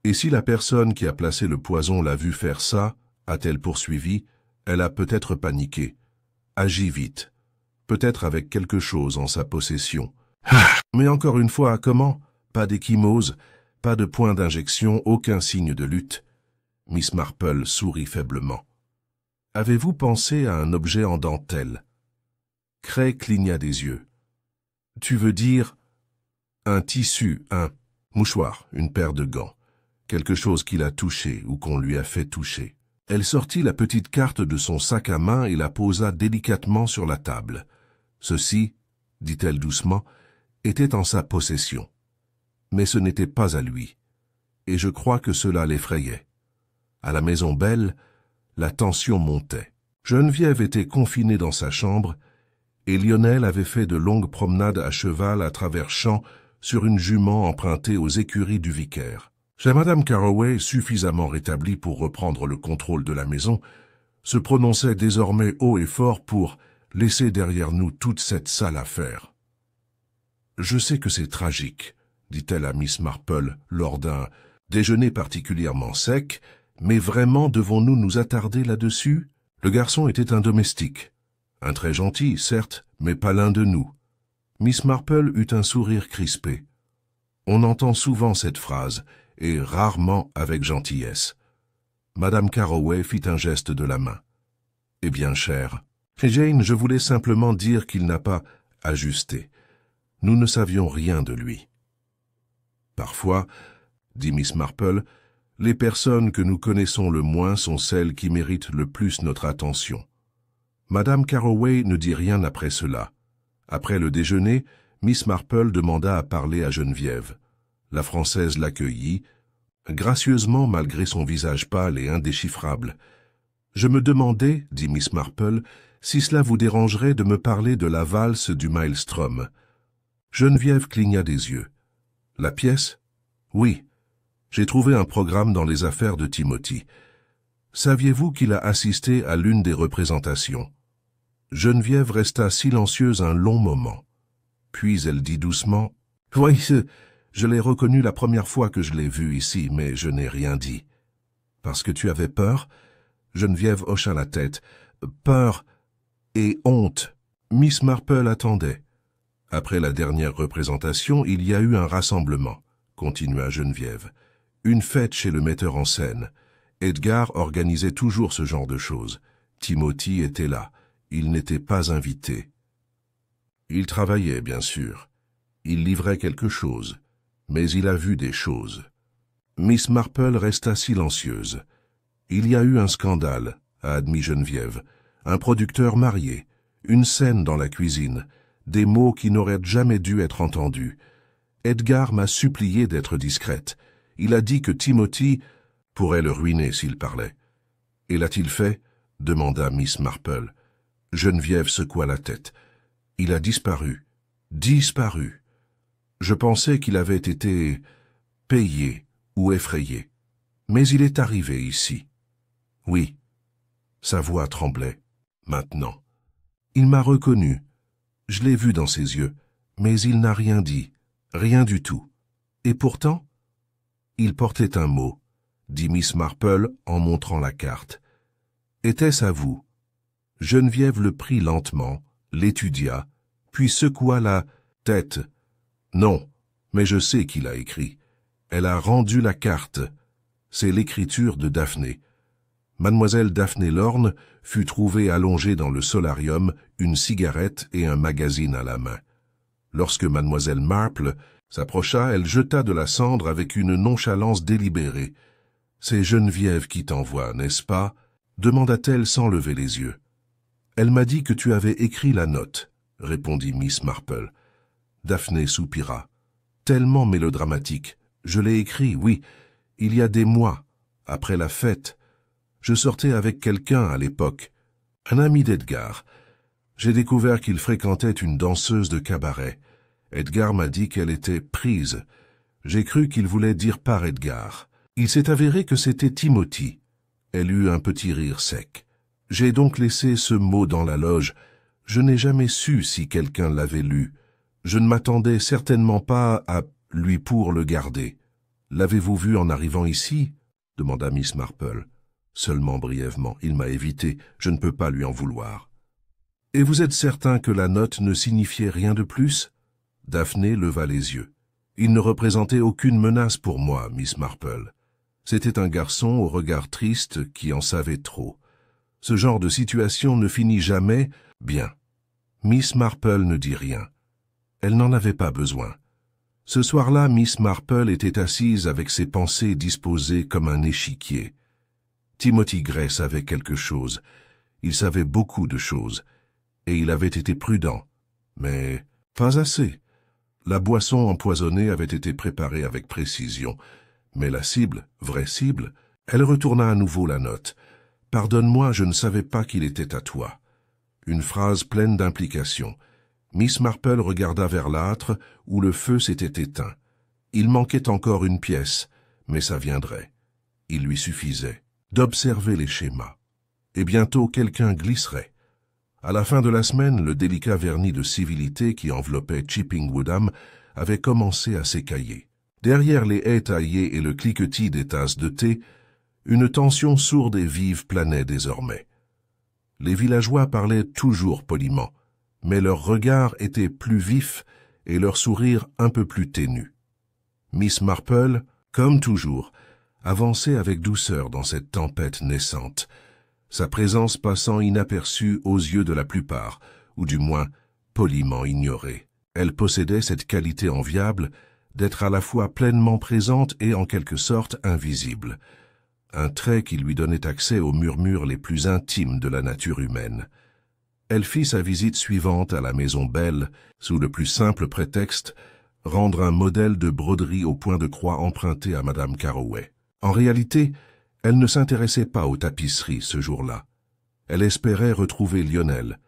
Et si la personne qui a placé le poison l'a vu faire ça, a-t-elle poursuivi, elle a peut-être paniqué. Agit vite. Peut-être avec quelque chose en sa possession. Mais encore une fois, comment? Pas d'échymose, pas de point d'injection, aucun signe de lutte. Miss Marple sourit faiblement. Avez-vous pensé à un objet en dentelle? Cray cligna des yeux. Tu veux dire un tissu, un mouchoir, une paire de gants, quelque chose qu'il a touché ou qu'on lui a fait toucher. Elle sortit la petite carte de son sac à main et la posa délicatement sur la table. Ceci, dit-elle doucement, était en sa possession. Mais ce n'était pas à lui, et je crois que cela l'effrayait. À la Maison Belle, la tension montait. Geneviève était confinée dans sa chambre, et Lionel avait fait de longues promenades à cheval à travers champs sur une jument empruntée aux écuries du vicaire. Chez Madame Carroway, suffisamment rétablie pour reprendre le contrôle de la maison, se prononçait désormais haut et fort pour laisser derrière nous toute cette sale affaire. « Je sais que c'est tragique, » dit-elle à Miss Marple lors d'un déjeuner particulièrement sec, « mais vraiment devons-nous nous attarder là-dessus ?» Le garçon était un domestique. Un très gentil, certes, mais pas l'un de nous. Miss Marple eut un sourire crispé. On entend souvent cette phrase, et rarement avec gentillesse. Madame Carroway fit un geste de la main. « Eh bien, chère, Jane, je voulais simplement dire qu'il n'a pas ajusté. Nous ne savions rien de lui. » Parfois, dit Miss Marple, les personnes que nous connaissons le moins sont celles qui méritent le plus notre attention. Madame Carroway ne dit rien après cela. Après le déjeuner, Miss Marple demanda à parler à Geneviève. La Française l'accueillit, gracieusement malgré son visage pâle et indéchiffrable. « Je me demandais, dit Miss Marple, si cela vous dérangerait de me parler de la valse du Maelstrom. » Geneviève cligna des yeux. « La pièce? Oui. J'ai trouvé un programme dans les affaires de Timothy. Saviez-vous qu'il a assisté à l'une des représentations? » Geneviève resta silencieuse un long moment. Puis elle dit doucement, « Oui, je l'ai reconnu la première fois que je l'ai vu ici, mais je n'ai rien dit. »« Parce que tu avais peur ?» Geneviève hocha la tête. « Peur et honte. » Miss Marple attendait. « Après la dernière représentation, il y a eu un rassemblement, » continua Geneviève. « Une fête chez le metteur en scène. Edgar organisait toujours ce genre de choses. Timothy était là. Il n'était pas invité. Il travaillait, bien sûr. Il livrait quelque chose. Mais il a vu des choses. » Miss Marple resta silencieuse. « Il y a eu un scandale, » a admis Geneviève. « Un producteur marié, une scène dans la cuisine, des mots qui n'auraient jamais dû être entendus. Edgar m'a supplié d'être discrète. Il a dit que Timothy pourrait le ruiner s'il parlait. »« Et l'a-t-il fait ?» demanda Miss Marple. Geneviève secoua la tête. « Il a disparu. Disparu. Je pensais qu'il avait été payé ou effrayé. Mais il est arrivé ici. » Oui. Sa voix tremblait. Maintenant. Il m'a reconnu. Je l'ai vu dans ses yeux, mais il n'a rien dit. Rien du tout. Et pourtant, il portait un mot, dit Miss Marple en montrant la carte. Était-ce à vous? Geneviève le prit lentement, l'étudia, puis secoua la tête. Non, mais je sais qui l'a écrit. Elle a rendu la carte. C'est l'écriture de Daphné. Mademoiselle Daphné Lorne fut trouvée allongée dans le solarium, une cigarette et un magazine à la main. Lorsque Mademoiselle Marple s'approcha, elle jeta de la cendre avec une nonchalance délibérée. « C'est Geneviève qui t'envoie, n'est-ce pas ?» demanda-t-elle sans lever les yeux. « Elle m'a dit que tu avais écrit la note, » répondit Miss Marple. Daphné soupira. « Tellement mélodramatique. Je l'ai écrit, oui, il y a des mois, après la fête. Je sortais avec quelqu'un à l'époque, un ami d'Edgar. J'ai découvert qu'il fréquentait une danseuse de cabaret. Edgar m'a dit qu'elle était prise. J'ai cru qu'il voulait dire par Edgar. Il s'est avéré que c'était Timothy. Elle eut un petit rire sec. J'ai donc laissé ce mot dans la loge. Je n'ai jamais su si quelqu'un l'avait lu. Je ne m'attendais certainement pas à lui pour le garder. « L'avez-vous vu en arrivant ici ?» demanda Miss Marple. Seulement brièvement, il m'a évité, je ne peux pas lui en vouloir. « Et vous êtes certain que la note ne signifiait rien de plus ?» Daphné leva les yeux. « Il ne représentait aucune menace pour moi, Miss Marple. C'était un garçon au regard triste qui en savait trop. Ce genre de situation ne finit jamais bien. » Miss Marple ne dit rien. Elle n'en avait pas besoin. Ce soir-là, Miss Marple était assise avec ses pensées disposées comme un échiquier. Timothy Gray savait quelque chose. Il savait beaucoup de choses. Et il avait été prudent. Mais pas assez. La boisson empoisonnée avait été préparée avec précision. Mais la cible, vraie cible, elle retourna à nouveau la note. « Pardonne-moi, je ne savais pas qu'il était à toi. » Une phrase pleine d'implication. Miss Marple regarda vers l'âtre où le feu s'était éteint. Il manquait encore une pièce, mais ça viendrait. Il lui suffisait d'observer les schémas. Et bientôt quelqu'un glisserait. À la fin de la semaine, le délicat vernis de civilité qui enveloppait Chipping Woodham avait commencé à s'écailler. Derrière les haies taillées et le cliquetis des tasses de thé, une tension sourde et vive planait désormais. Les villageois parlaient toujours poliment, mais leur regard était plus vif et leur sourire un peu plus ténu. Miss Marple, comme toujours, avançait avec douceur dans cette tempête naissante, sa présence passant inaperçue aux yeux de la plupart, ou du moins poliment ignorée. Elle possédait cette qualité enviable d'être à la fois pleinement présente et en quelque sorte invisible, un trait qui lui donnait accès aux murmures les plus intimes de la nature humaine. Elle fit sa visite suivante à la Maison Belle, sous le plus simple prétexte, rendre un modèle de broderie au point de croix emprunté à Madame Carroway. En réalité, elle ne s'intéressait pas aux tapisseries ce jour-là. Elle espérait retrouver Lionel,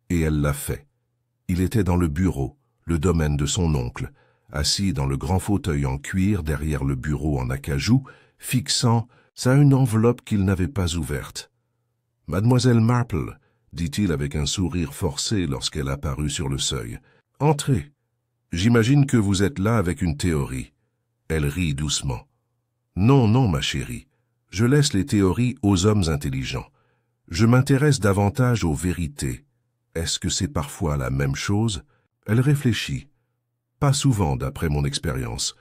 et elle l'a fait. Il était dans le bureau, le domaine de son oncle, assis dans le grand fauteuil en cuir derrière le bureau en acajou, fixant ça une enveloppe qu'il n'avait pas ouverte. « Mademoiselle Marple », dit-il avec un sourire forcé lorsqu'elle apparut sur le seuil. « Entrez. J'imagine que vous êtes là avec une théorie. » Elle rit doucement. « Non, non, ma chérie. Je laisse les théories aux hommes intelligents. Je m'intéresse davantage aux vérités. Est-ce que c'est parfois la même chose ?» Elle réfléchit. « Pas souvent, d'après mon expérience. »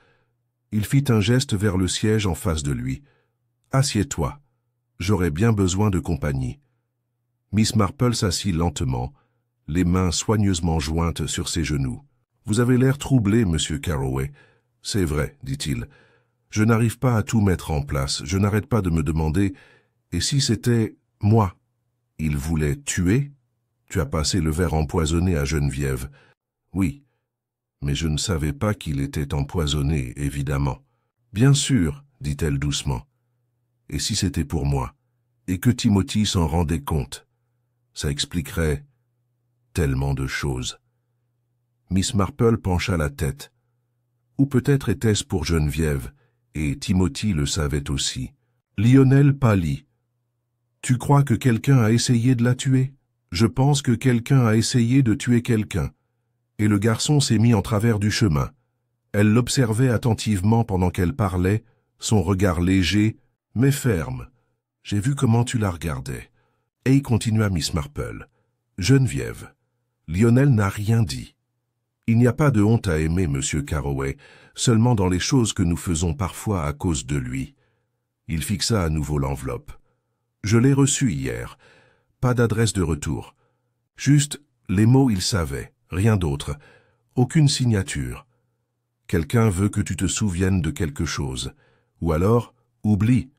Il fit un geste vers le siège en face de lui. « Assieds-toi. J'aurais bien besoin de compagnie. » Miss Marple s'assit lentement, les mains soigneusement jointes sur ses genoux. « Vous avez l'air troublé, monsieur Carroway. »« C'est vrai, dit-il. Je n'arrive pas à tout mettre en place. Je n'arrête pas de me demander, et si c'était moi? Il voulait tuer? Tu as passé le verre empoisonné à Geneviève. »« Oui, mais je ne savais pas qu'il était empoisonné, évidemment. »« Bien sûr, dit-elle doucement. Et si c'était pour moi, et que Timothy s'en rendait compte, ça expliquerait tellement de choses. » Miss Marple pencha la tête. Ou peut-être était-ce pour Geneviève, et Timothy le savait aussi. Lionel pâlit. « Tu crois que quelqu'un a essayé de la tuer? »« Je pense que quelqu'un a essayé de tuer quelqu'un. » Et le garçon s'est mis en travers du chemin. Elle l'observait attentivement pendant qu'elle parlait, son regard léger, mais ferme. « J'ai vu comment tu la regardais. » Et continua Miss Marple. « Geneviève, Lionel n'a rien dit. Il n'y a pas de honte à aimer, monsieur Carroway, seulement dans les choses que nous faisons parfois à cause de lui. » Il fixa à nouveau l'enveloppe. « Je l'ai reçue hier. Pas d'adresse de retour. Juste les mots il savait, rien d'autre. Aucune signature. Quelqu'un veut que tu te souviennes de quelque chose. Ou alors, oublie.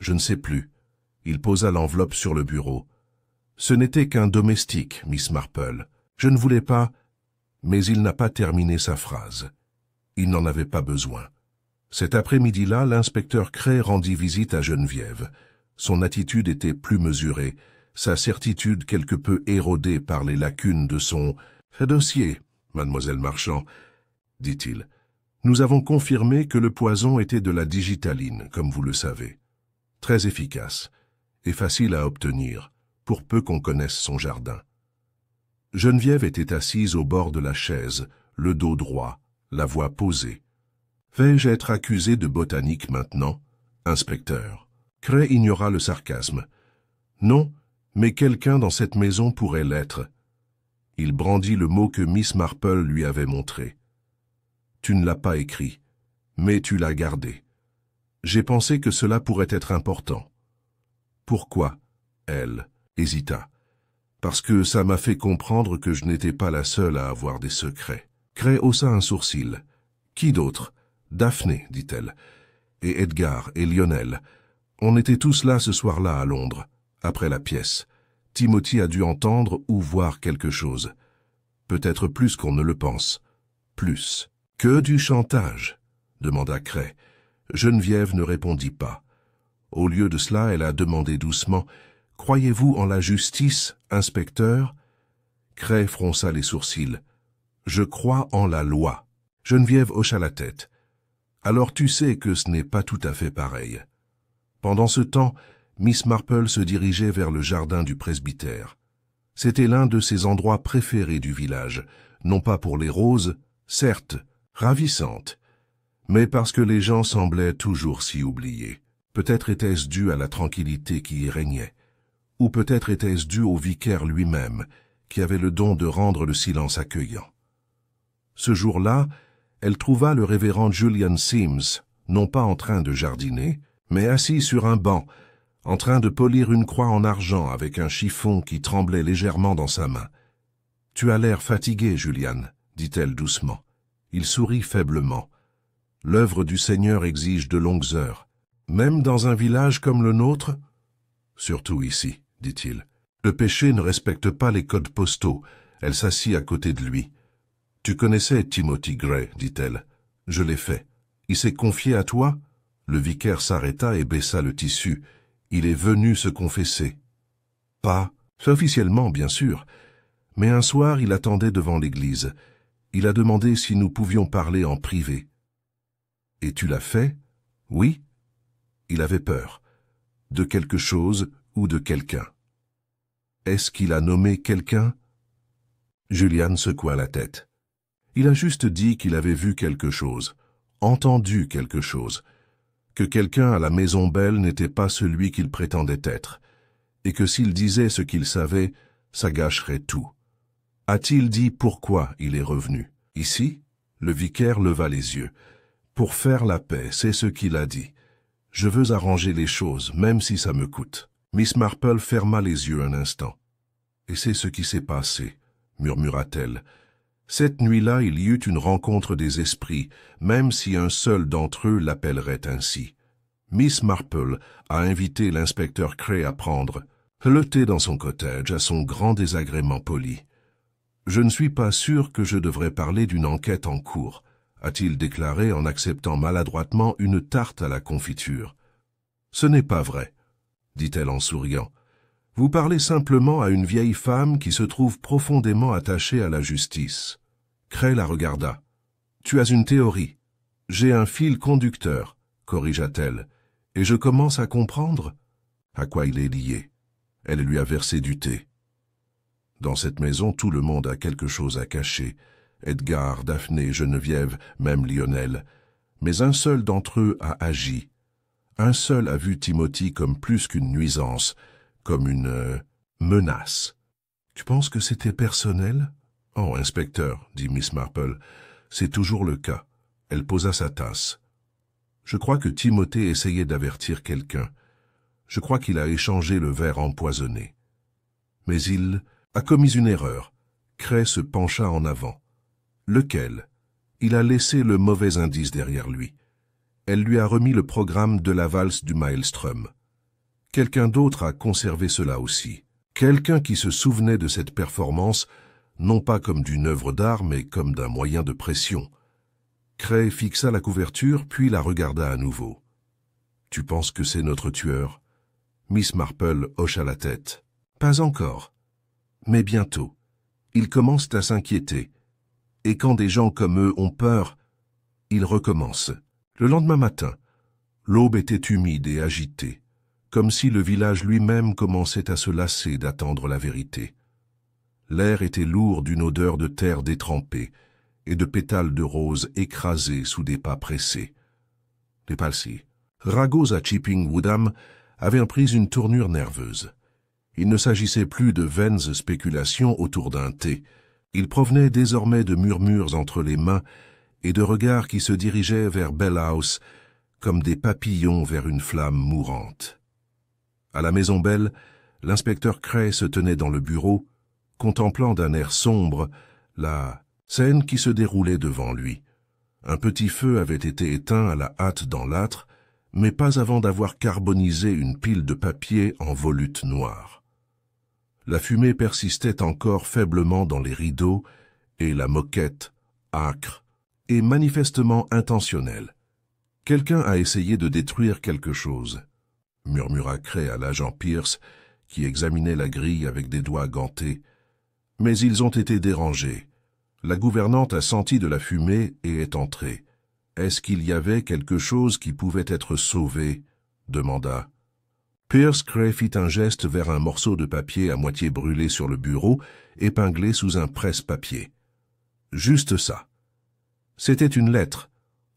Je ne sais plus. » Il posa l'enveloppe sur le bureau. « Ce n'était qu'un domestique, Miss Marple. Je ne voulais pas... » Mais il n'a pas terminé sa phrase. Il n'en avait pas besoin. Cet après-midi-là, l'inspecteur Cray rendit visite à Geneviève. Son attitude était plus mesurée, sa certitude quelque peu érodée par les lacunes de son « dossier, mademoiselle Marchand », dit-il. « Nous avons confirmé que le poison était de la digitaline, comme vous le savez. Très efficace et facile à obtenir, pour peu qu'on connaisse son jardin. » Geneviève était assise au bord de la chaise, le dos droit, la voix posée. « Vais-je être accusé de botanique maintenant, inspecteur ?» Cray ignora le sarcasme. « Non, mais quelqu'un dans cette maison pourrait l'être. » Il brandit le mot que Miss Marple lui avait montré. « Tu ne l'as pas écrit, mais tu l'as gardé. J'ai pensé que cela pourrait être important. » « Pourquoi ?» Elle hésita. « Parce que ça m'a fait comprendre que je n'étais pas la seule à avoir des secrets. » Cray haussa un sourcil. « Qui d'autre ?»« Daphné, dit-elle. Et Edgar et Lionel. On était tous là ce soir-là à Londres, après la pièce. Timothy a dû entendre ou voir quelque chose. Peut-être plus qu'on ne le pense. Plus. »« Que du chantage ?» demanda Cray. Geneviève ne répondit pas. Au lieu de cela, elle a demandé doucement « Croyez-vous en la justice, inspecteur ?» Cray fronça les sourcils. « Je crois en la loi. » Geneviève hocha la tête. « Alors tu sais que ce n'est pas tout à fait pareil. » Pendant ce temps, Miss Marple se dirigeait vers le jardin du presbytère. C'était l'un de ses endroits préférés du village, non pas pour les roses, certes, ravissantes, mais parce que les gens semblaient toujours s'y oublier. Peut-être était-ce dû à la tranquillité qui y régnait, ou peut-être était-ce dû au vicaire lui-même, qui avait le don de rendre le silence accueillant. Ce jour-là, elle trouva le révérend Julian Sims, non pas en train de jardiner, mais assis sur un banc, en train de polir une croix en argent avec un chiffon qui tremblait légèrement dans sa main. « Tu as l'air fatigué, Julian, » dit-elle doucement. Il sourit faiblement. « L'œuvre du Seigneur exige de longues heures. Même dans un village comme le nôtre ?»« Surtout ici, » dit-il. « Le péché ne respecte pas les codes postaux. » Elle s'assit à côté de lui. « Tu connaissais Timothy Gray, dit-elle. Je l'ai fait. Il s'est confié à toi ?» Le vicaire s'arrêta et baissa le tissu. Il est venu se confesser. Pas, officiellement bien sûr, mais un soir il attendait devant l'église. Il a demandé si nous pouvions parler en privé. Et tu l'as fait? Oui. Il avait peur. De quelque chose ou de quelqu'un. Est-ce qu'il a nommé quelqu'un? Julian secoua la tête. Il a juste dit qu'il avait vu quelque chose, entendu quelque chose, que quelqu'un à la Maison Belle n'était pas celui qu'il prétendait être, et que s'il disait ce qu'il savait, ça gâcherait tout. A-t-il dit pourquoi il est revenu? Ici, le vicaire leva les yeux. Pour faire la paix, c'est ce qu'il a dit. Je veux arranger les choses, même si ça me coûte. Miss Marple ferma les yeux un instant. Et c'est ce qui s'est passé, murmura-t-elle. Cette nuit-là, il y eut une rencontre des esprits, même si un seul d'entre eux l'appellerait ainsi. Miss Marple a invité l'inspecteur Cray à prendre le thé dans son cottage, à son grand désagrément poli. « Je ne suis pas sûr que je devrais parler d'une enquête en cours », a-t-il déclaré en acceptant maladroitement une tarte à la confiture. « Ce n'est pas vrai, » dit-elle en souriant. « Vous parlez simplement à une vieille femme qui se trouve profondément attachée à la justice. » Cray la regarda. « Tu as une théorie. J'ai un fil conducteur, » corrigea-t-elle, « et je commence à comprendre à quoi il est lié. » Elle lui a versé du thé. Dans cette maison, tout le monde a quelque chose à cacher. Edgar, Daphné, Geneviève, même Lionel. Mais un seul d'entre eux a agi. Un seul a vu Timothy comme plus qu'une nuisance, comme une menace. « Tu penses que c'était personnel ?»« Oh, inspecteur, » dit Miss Marple, « c'est toujours le cas. » Elle posa sa tasse. « Je crois que Timothée essayait d'avertir quelqu'un. Je crois qu'il a échangé le verre empoisonné. Mais il a commis une erreur. » Cray se pencha en avant. « Lequel ?» Il a laissé le mauvais indice derrière lui. Elle lui a remis le programme de la valse du Maelstrom. Quelqu'un d'autre a conservé cela aussi. Quelqu'un qui se souvenait de cette performance, non pas comme d'une œuvre d'art, mais comme d'un moyen de pression. Cray fixa la couverture, puis la regarda à nouveau. « Tu penses que c'est notre tueur ?» Miss Marple hocha la tête. « Pas encore. Mais bientôt. Ils commencent à s'inquiéter. Et quand des gens comme eux ont peur, ils recommencent. » Le lendemain matin, l'aube était humide et agitée, comme si le village lui-même commençait à se lasser d'attendre la vérité. L'air était lourd d'une odeur de terre détrempée et de pétales de rose écrasés sous des pas pressés. Les Palsy. Ragots à Chipping Woodham avaient pris une tournure nerveuse. Il ne s'agissait plus de vaines spéculations autour d'un thé. Il provenait désormais de murmures entre les mains et de regards qui se dirigeaient vers Bell House comme des papillons vers une flamme mourante. À la maison Bell, l'inspecteur Cray se tenait dans le bureau, contemplant d'un air sombre la scène qui se déroulait devant lui. Un petit feu avait été éteint à la hâte dans l'âtre, mais pas avant d'avoir carbonisé une pile de papier en volute noire. La fumée persistait encore faiblement dans les rideaux, et la moquette, âcre et manifestement intentionnelle. « Quelqu'un a essayé de détruire quelque chose », murmura Cray à l'agent Pierce, qui examinait la grille avec des doigts gantés. « Mais ils ont été dérangés. La gouvernante a senti de la fumée et est entrée. Est-ce qu'il y avait quelque chose qui pouvait être sauvé ?» demanda. Pierce Cray fit un geste vers un morceau de papier à moitié brûlé sur le bureau, épinglé sous un presse-papier. Juste ça. C'était une lettre,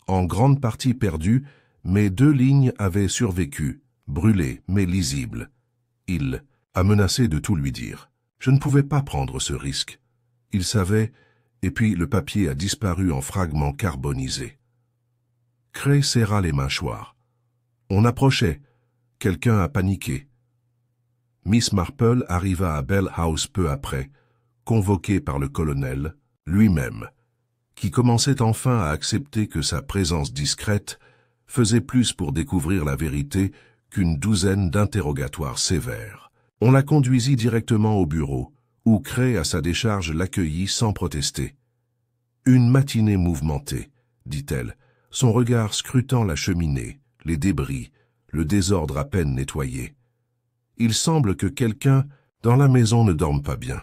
en grande partie perdue, mais 2 lignes avaient survécu, brûlées mais lisibles. Il a menacé de tout lui dire. Je ne pouvais pas prendre ce risque. Il savait, et puis le papier a disparu en fragments carbonisés. Cray serra les mâchoires. On approchait. Quelqu'un a paniqué. Miss Marple arriva à Bell House peu après, convoquée par le colonel, lui-même, qui commençait enfin à accepter que sa présence discrète faisait plus pour découvrir la vérité qu'une douzaine d'interrogatoires sévères. On la conduisit directement au bureau, où Cray à sa décharge l'accueillit sans protester. « Une matinée mouvementée, » dit-elle, son regard scrutant la cheminée, les débris, le désordre à peine nettoyé. « Il semble que quelqu'un dans la maison ne dorme pas bien. »«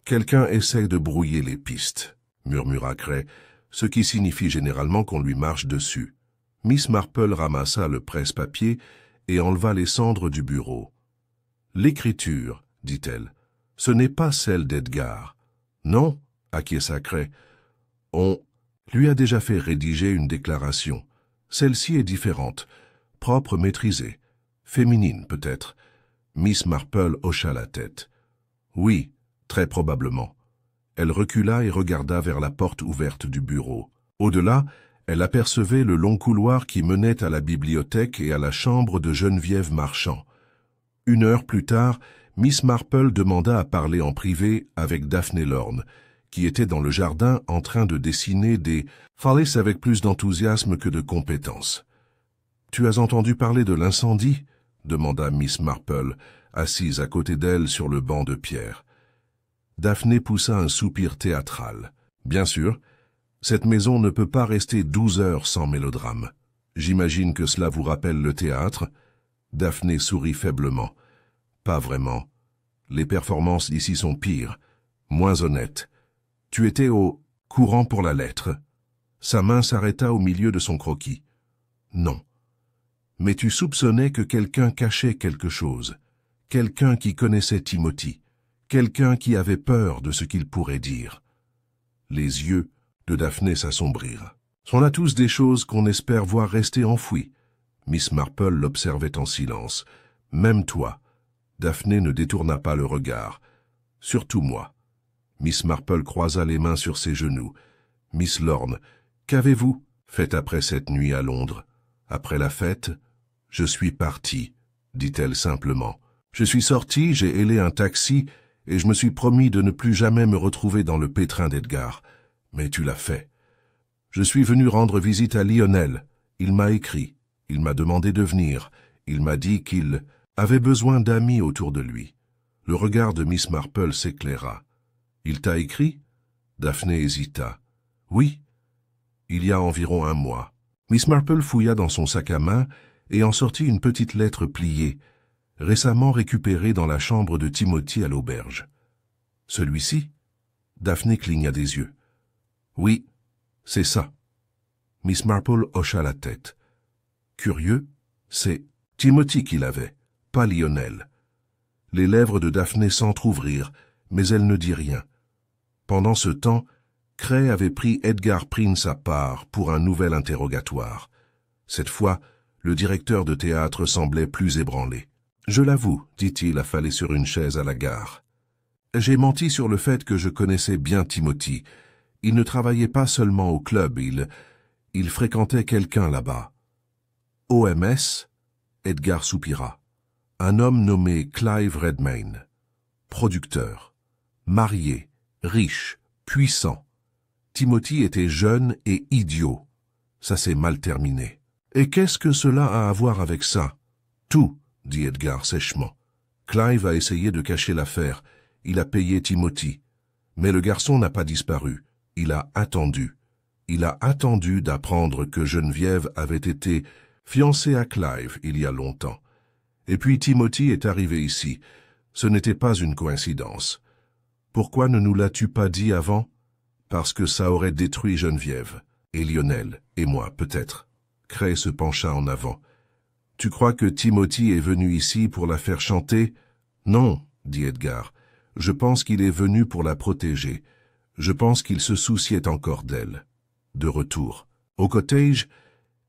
Quelqu'un essaie de brouiller les pistes, » murmura Cray, ce qui signifie généralement qu'on lui marche dessus. Miss Marple ramassa le presse-papier et enleva les cendres du bureau. « L'écriture, » dit-elle, « ce n'est pas celle d'Edgar. »« Non, » acquiesça Cray. « On lui a déjà fait rédiger une déclaration. Celle-ci est différente, propre, maîtrisée, féminine peut-être. » Miss Marple hocha la tête. « Oui, très probablement. » Elle recula et regarda vers la porte ouverte du bureau. Au-delà, elle apercevait le long couloir qui menait à la bibliothèque et à la chambre de Geneviève Marchand. 1 heure plus tard, Miss Marple demanda à parler en privé avec Daphné Lorne, qui était dans le jardin en train de dessiner des phallus avec plus d'enthousiasme que de compétence. « Tu as entendu parler de l'incendie ?» demanda Miss Marple, assise à côté d'elle sur le banc de pierre. Daphné poussa un soupir théâtral. « Bien sûr, cette maison ne peut pas rester 12 heures sans mélodrame. J'imagine que cela vous rappelle le théâtre ?» Daphné sourit faiblement. « Pas vraiment. Les performances d'ici sont pires, moins honnêtes. Tu étais au courant pour la lettre. » Sa main s'arrêta au milieu de son croquis. « Non. Mais tu soupçonnais que quelqu'un cachait quelque chose, quelqu'un qui connaissait Timothy, quelqu'un qui avait peur de ce qu'il pourrait dire. » Les yeux de Daphné s'assombrirent. « On a tous des choses qu'on espère voir rester enfouies. » Miss Marple l'observait en silence. « Même toi. » Daphné ne détourna pas le regard. « Surtout moi. » Miss Marple croisa les mains sur ses genoux. « Miss Lorne, qu'avez-vous fait après cette nuit à Londres? Après la fête? »« Je suis partie, » dit-elle simplement. « Je suis sortie, j'ai hélé un taxi, et je me suis promis de ne plus jamais me retrouver dans le pétrin d'Edgar. Mais tu l'as fait. Je suis venu rendre visite à Lionel. Il m'a écrit. Il m'a demandé de venir. Il m'a dit qu'il avait besoin d'amis autour de lui. » Le regard de Miss Marple s'éclaira. « Il t'a écrit ?» Daphné hésita. « Oui. il y a environ 1 mois. Miss Marple fouilla dans son sac à main et en sortit une petite lettre pliée, récemment récupérée dans la chambre de Timothy à l'auberge. Celui-ci? Daphné cligna des yeux. Oui, c'est ça. Miss Marple hocha la tête. Curieux, c'est Timothy qui l'avait, pas Lionel. Les lèvres de Daphné s'entr'ouvrirent, mais elle ne dit rien. Pendant ce temps, Cray avait pris Edgar Prince à part pour un nouvel interrogatoire. Cette fois, le directeur de théâtre semblait plus ébranlé. « Je l'avoue, dit-il affalé sur une chaise à la gare. J'ai menti sur le fait que je connaissais bien Timothy. Il ne travaillait pas seulement au club, il fréquentait quelqu'un là-bas. OMS, Edgar soupira. Un homme nommé Clive Redmayne. Producteur. Marié, riche, puissant. Timothy était jeune et idiot. Ça s'est mal terminé. Et qu'est-ce que cela a à voir avec ça? Tout, dit Edgar sèchement. Clive a essayé de cacher l'affaire. Il a payé Timothy. Mais le garçon n'a pas disparu. Il a attendu. Il a attendu d'apprendre que Geneviève avait été fiancée à Clive il y a longtemps. Et puis Timothy est arrivé ici. Ce n'était pas une coïncidence. Pourquoi ne nous l'as-tu pas dit avant? Parce que ça aurait détruit Geneviève. Et Lionel, et moi, peut-être. Cray se pencha en avant. Tu crois que Timothy est venu ici pour la faire chanter? Non, dit Edgar. Je pense qu'il est venu pour la protéger. Je pense qu'il se souciait encore d'elle. De retour. Au cottage,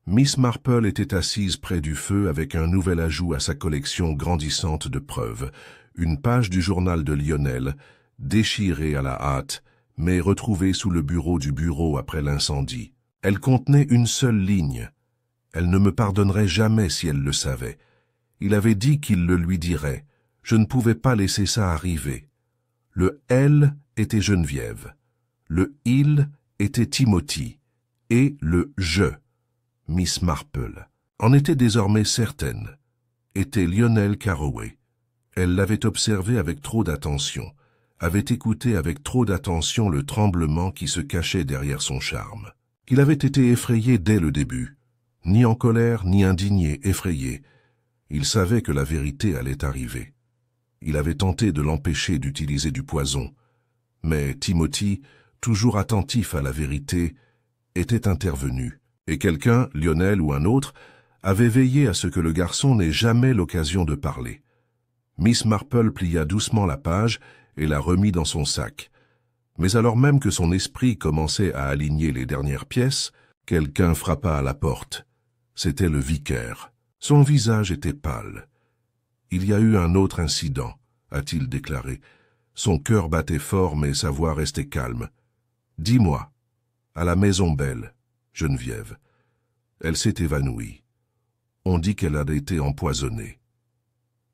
Miss Marple était assise près du feu avec un nouvel ajout à sa collection grandissante de preuves. Une page du journal de Lionel, déchirée à la hâte, mais retrouvée sous le bureau après l'incendie. Elle contenait une seule ligne. Elle ne me pardonnerait jamais si elle le savait. Il avait dit qu'il le lui dirait. Je ne pouvais pas laisser ça arriver. Le « elle » était Geneviève. Le « il » était Timothy. Et le « je », Miss Marple, en était désormais certaine. Était Lionel Carroway. Elle l'avait observé avec trop d'attention, avait écouté avec trop d'attention le tremblement qui se cachait derrière son charme. Il avait été effrayé dès le début. Ni en colère, ni indigné, effrayé. Il savait que la vérité allait arriver. Il avait tenté de l'empêcher d'utiliser du poison. Mais Timothy, toujours attentif à la vérité, était intervenu. Et quelqu'un, Lionel ou un autre, avait veillé à ce que le garçon n'ait jamais l'occasion de parler. Miss Marple plia doucement la page et la remit dans son sac. Mais alors même que son esprit commençait à aligner les dernières pièces, quelqu'un frappa à la porte. C'était le vicaire. Son visage était pâle. « Il y a eu un autre incident », a-t-il déclaré. Son cœur battait fort, mais sa voix restait calme. « Dis-moi, à la Maison Belle, Geneviève. » Elle s'est évanouie. On dit qu'elle a été empoisonnée.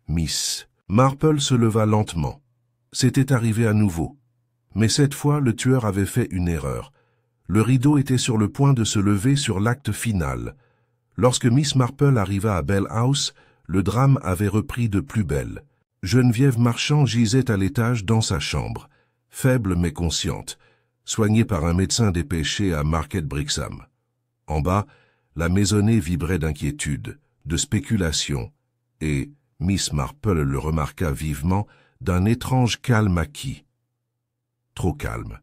Miss Marple se leva lentement. C'était arrivé à nouveau. Mais cette fois, le tueur avait fait une erreur. Le rideau était sur le point de se lever sur l'acte final. Lorsque Miss Marple arriva à Bell House, le drame avait repris de plus belle. Geneviève Marchand gisait à l'étage dans sa chambre, faible mais consciente, soignée par un médecin dépêché à Market Brixham. En bas, la maisonnée vibrait d'inquiétude, de spéculation, et, Miss Marple le remarqua vivement, d'un étrange calme acquis. « Trop calme »,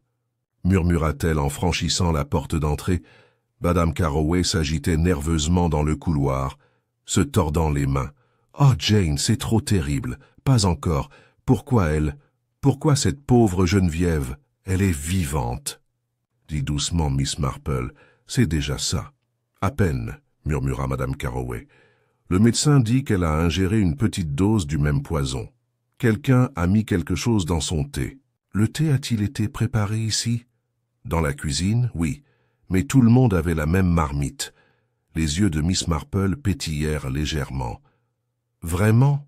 murmura-t-elle en franchissant la porte d'entrée. Madame Carroway s'agitait nerveusement dans le couloir, se tordant les mains. « Oh, Jane, c'est trop terrible. Pas encore. Pourquoi elle? Pourquoi cette pauvre Geneviève? Elle est vivante. » dit doucement Miss Marple. « C'est déjà ça. »« À peine, » murmura Madame Carroway. « Le médecin dit qu'elle a ingéré une petite dose du même poison. Quelqu'un a mis quelque chose dans son thé. Le thé a-t-il été préparé ici? Dans la cuisine, oui, mais tout le monde avait la même marmite. » Les yeux de Miss Marple pétillèrent légèrement. « Vraiment? »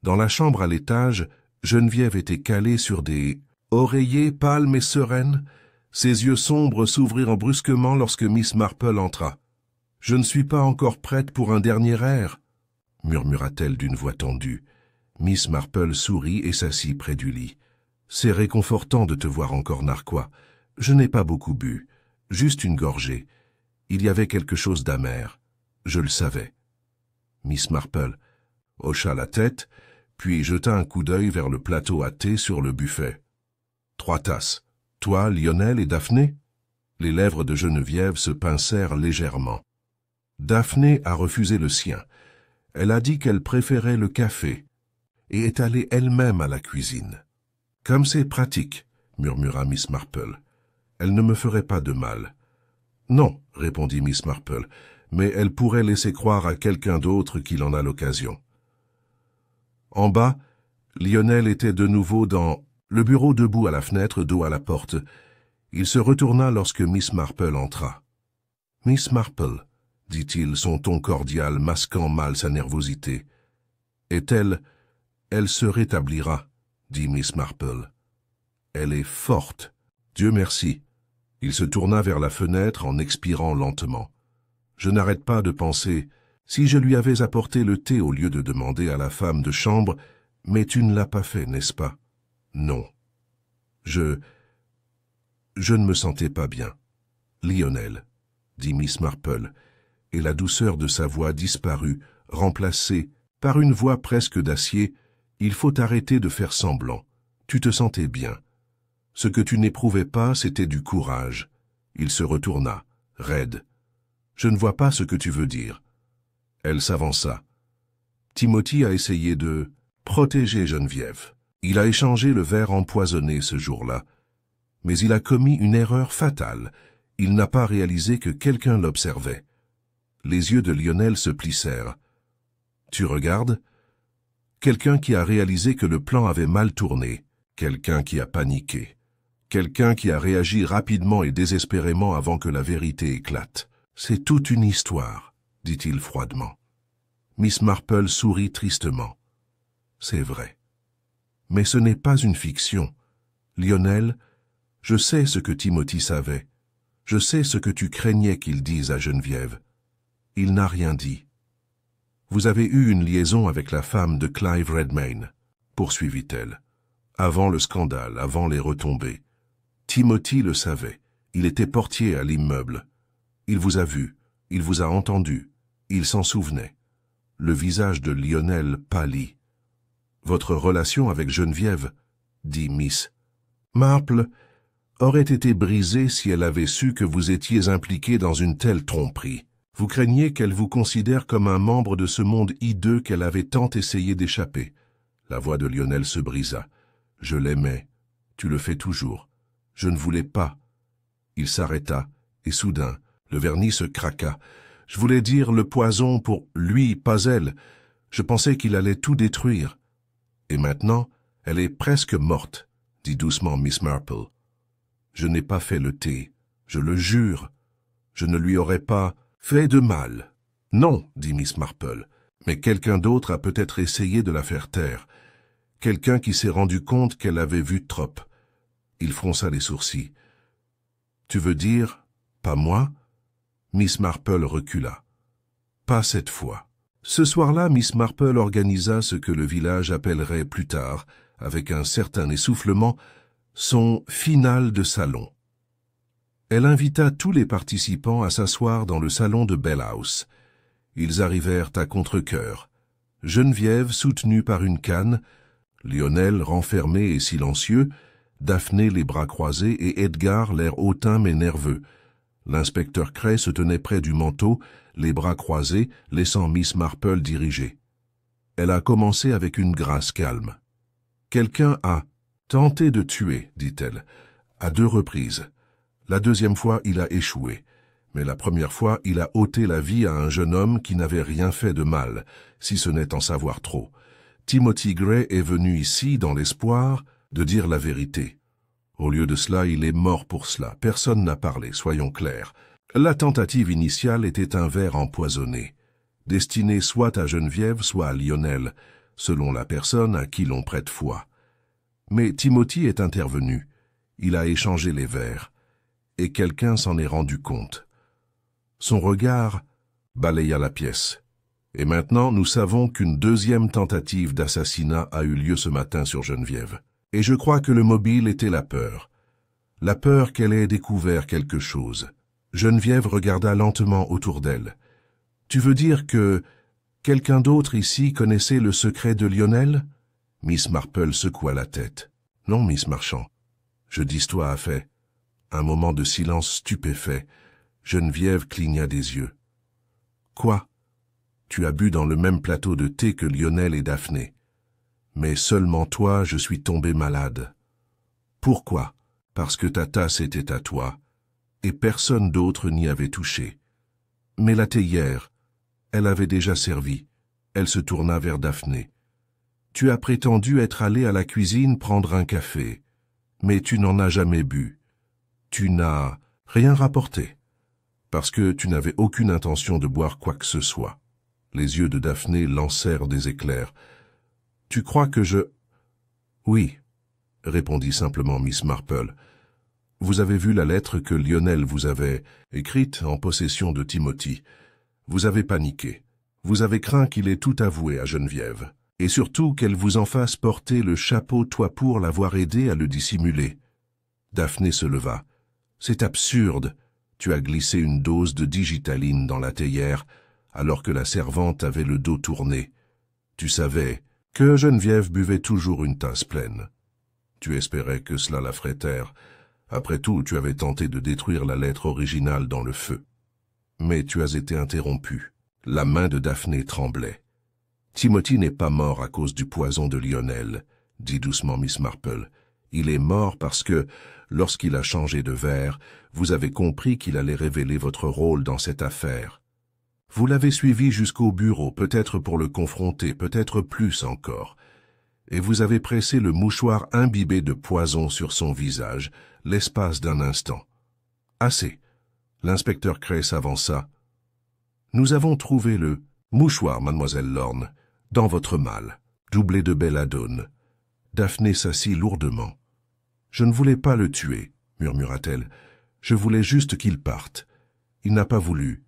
Dans la chambre à l'étage, Geneviève était calée sur des oreillers pâles et sereines. Ses yeux sombres s'ouvrirent brusquement lorsque Miss Marple entra. « Je ne suis pas encore prête pour un dernier air, » murmura-t-elle d'une voix tendue. Miss Marple sourit et s'assit près du lit. « C'est réconfortant de te voir encore narquois. Je n'ai pas beaucoup bu. Juste une gorgée. Il y avait quelque chose d'amer. Je le savais. Miss Marple hocha la tête, puis jeta un coup d'œil vers le plateau à thé sur le buffet. 3 tasses. Toi, Lionel et Daphné? Les lèvres de Geneviève se pincèrent légèrement. Daphné a refusé le sien. Elle a dit qu'elle préférait le café et est allée elle-même à la cuisine. « Comme c'est pratique, » murmura Miss Marple. « Elle ne me ferait pas de mal. »« Non, » répondit Miss Marple, « mais elle pourrait laisser croire à quelqu'un d'autre qu'il en a l'occasion. » En bas, Lionel était de nouveau dans le bureau debout à la fenêtre, dos à la porte. Il se retourna lorsque Miss Marple entra. « Miss Marple, » dit-il, son ton cordial masquant mal sa nervosité. « Est-elle... Elle se rétablira, » dit Miss Marple. « Elle est forte. Dieu merci. » Il se tourna vers la fenêtre en expirant lentement. « Je n'arrête pas de penser, si je lui avais apporté le thé au lieu de demander à la femme de chambre, mais tu ne l'as pas fait, n'est-ce pas? » « Non. Je ne me sentais pas bien. »« Lionel, » dit Miss Marple, et la douceur de sa voix disparut, remplacée par une voix presque d'acier. « Il faut arrêter de faire semblant. Tu te sentais bien. Ce que tu n'éprouvais pas, c'était du courage. » Il se retourna, raide. « Je ne vois pas ce que tu veux dire. » Elle s'avança. Timothy a essayé de protéger Geneviève. Il a échangé le verre empoisonné ce jour-là. Mais il a commis une erreur fatale. Il n'a pas réalisé que quelqu'un l'observait. Les yeux de Lionel se plissèrent. « Tu regardes ?» Quelqu'un qui a réalisé que le plan avait mal tourné. Quelqu'un qui a paniqué. Quelqu'un qui a réagi rapidement et désespérément avant que la vérité éclate. « C'est toute une histoire, » dit-il froidement. Miss Marple sourit tristement. « C'est vrai. Mais ce n'est pas une fiction. Lionel, je sais ce que Timothy savait. Je sais ce que tu craignais qu'il dise à Geneviève. Il n'a rien dit. Vous avez eu une liaison avec la femme de Clive Redmayne, poursuivit-elle. Avant le scandale, avant les retombées. Timothy le savait. Il était portier à l'immeuble. Il vous a vu, il vous a entendu, il s'en souvenait. Le visage de Lionel pâlit. Votre relation avec Geneviève, dit Miss Marple, aurait été brisée si elle avait su que vous étiez impliqué dans une telle tromperie. Vous craignez qu'elle vous considère comme un membre de ce monde hideux qu'elle avait tant essayé d'échapper. La voix de Lionel se brisa. Je l'aimais. Tu le fais toujours. Je ne voulais pas. Il s'arrêta, et soudain, le vernis se craqua. Je voulais dire le poison pour lui, pas elle. Je pensais qu'il allait tout détruire. Et maintenant, elle est presque morte, dit doucement Miss Marple. Je n'ai pas fait le thé, je le jure. Je ne lui aurais pas fait de mal. Non, dit Miss Marple, mais quelqu'un d'autre a peut-être essayé de la faire taire. Quelqu'un qui s'est rendu compte qu'elle avait vu trop. Il fronça les sourcils. Tu veux dire, pas moi? Miss Marple recula. Pas cette fois. Ce soir-là, Miss Marple organisa ce que le village appellerait plus tard, avec un certain essoufflement, son final de salon. Elle invita tous les participants à s'asseoir dans le salon de Bell House. Ils arrivèrent à contre-cœur. Geneviève soutenue par une canne, Lionel renfermé et silencieux, Daphné les bras croisés et Edgar l'air hautain mais nerveux. L'inspecteur Cray se tenait près du manteau, les bras croisés, laissant Miss Marple diriger. Elle a commencé avec une grâce calme. « Quelqu'un a tenté de tuer, dit-elle, à 2 reprises. La deuxième fois, il a échoué. Mais la première fois, il a ôté la vie à un jeune homme qui n'avait rien fait de mal, si ce n'est en savoir trop. Timothy Gray est venu ici dans l'espoir de dire la vérité. Au lieu de cela, il est mort pour cela. Personne n'a parlé, soyons clairs. La tentative initiale était un verre empoisonné, destiné soit à Geneviève, soit à Lionel, selon la personne à qui l'on prête foi. Mais Timothy est intervenu. Il a échangé les verres, et quelqu'un s'en est rendu compte. Son regard balaya la pièce. Et maintenant, nous savons qu'une deuxième tentative d'assassinat a eu lieu ce matin sur Geneviève. Et je crois que le mobile était la peur. la peur qu'elle ait découvert quelque chose. Geneviève regarda lentement autour d'elle. « Tu veux dire que quelqu'un d'autre ici connaissait le secret de Lionel ?» Miss Marple secoua la tête. « Non, Miss Marchand. Je dis-toi à fait. » Un moment de silence stupéfait. Geneviève cligna des yeux. « Quoi? Tu as bu dans le même plateau de thé que Lionel et Daphné. Mais seulement toi, je suis tombé malade. Pourquoi? Parce que ta tasse était à toi, et personne d'autre n'y avait touché. Mais la théière, elle avait déjà servi. » Elle se tourna vers Daphné. « Tu as prétendu être allé à la cuisine prendre un café, mais tu n'en as jamais bu. Tu n'as rien rapporté, parce que tu n'avais aucune intention de boire quoi que ce soit. » Les yeux de Daphné lancèrent des éclairs. « Tu crois que je... » ?»« Oui, » répondit simplement Miss Marple. « Vous avez vu la lettre que Lionel vous avait écrite en possession de Timothy. Vous avez paniqué. Vous avez craint qu'il ait tout avoué à Geneviève. Et surtout qu'elle vous en fasse porter le chapeau toi pour l'avoir aidé à le dissimuler. » Daphné se leva. « C'est absurde. Tu as glissé une dose de digitaline dans la théière, alors que la servante avait le dos tourné. Tu savais que Geneviève buvait toujours une tasse pleine. Tu espérais que cela la ferait taire. Après tout, tu avais tenté de détruire la lettre originale dans le feu. Mais tu as été interrompu. » La main de Daphné tremblait. « Timothy n'est pas mort à cause du poison de Lionel, » dit doucement Miss Marple. « Il est mort parce que, lorsqu'il a changé de verre, vous avez compris qu'il allait révéler votre rôle dans cette affaire. Vous l'avez suivi jusqu'au bureau, peut-être pour le confronter, peut-être plus encore. Et vous avez pressé le mouchoir imbibé de poison sur son visage, l'espace d'un instant. Assez. » L'inspecteur Cray s'avança. « Nous avons trouvé le mouchoir, mademoiselle Lorne, dans votre malle, doublé de belladone. » Daphné s'assit lourdement. « Je ne voulais pas le tuer, » murmura-t-elle. « Je voulais juste qu'il parte. Il n'a pas voulu.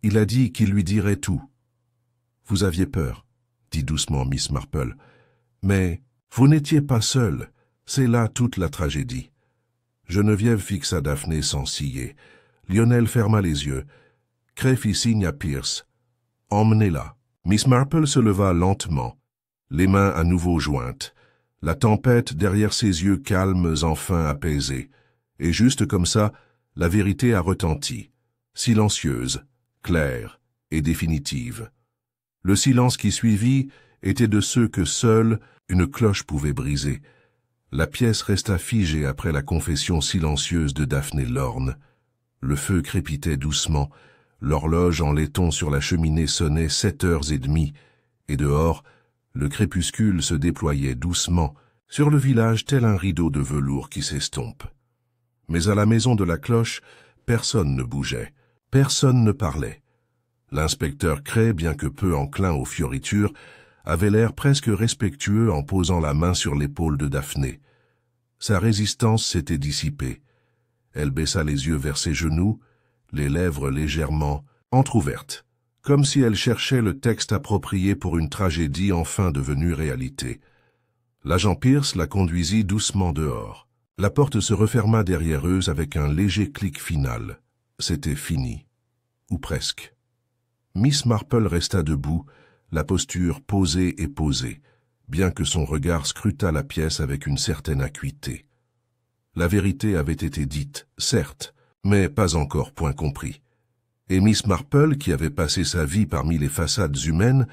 Il a dit qu'il lui dirait tout. »« Vous aviez peur, » dit doucement Miss Marple. « Mais vous n'étiez pas seul. C'est là toute la tragédie. » Geneviève fixa Daphné sans ciller. Lionel ferma les yeux. Cray fit signe à Pierce. « Emmenez-la. » Miss Marple se leva lentement, les mains à nouveau jointes, la tempête derrière ses yeux calmes enfin apaisés. Et juste comme ça, la vérité a retenti, silencieuse, claire et définitive. Le silence qui suivit était de ceux que seule une cloche pouvait briser. La pièce resta figée après la confession silencieuse de Daphné Lorne. Le feu crépitait doucement, l'horloge en laiton sur la cheminée sonnait 7h30, et dehors, le crépuscule se déployait doucement sur le village tel un rideau de velours qui s'estompe. Mais à la maison de la cloche, personne ne bougeait, personne ne parlait. L'inspecteur Cray, bien que peu enclin aux fioritures, avait l'air presque respectueux en posant la main sur l'épaule de Daphné. Sa résistance s'était dissipée. Elle baissa les yeux vers ses genoux, les lèvres légèrement entr'ouvertes, comme si elle cherchait le texte approprié pour une tragédie enfin devenue réalité. L'agent Pierce la conduisit doucement dehors. La porte se referma derrière eux avec un léger clic final. C'était fini. Ou presque. Miss Marple resta debout, la posture posée et posée, bien que son regard scrutât la pièce avec une certaine acuité. La vérité avait été dite, certes, mais pas encore point compris. Et Miss Marple, qui avait passé sa vie parmi les façades humaines,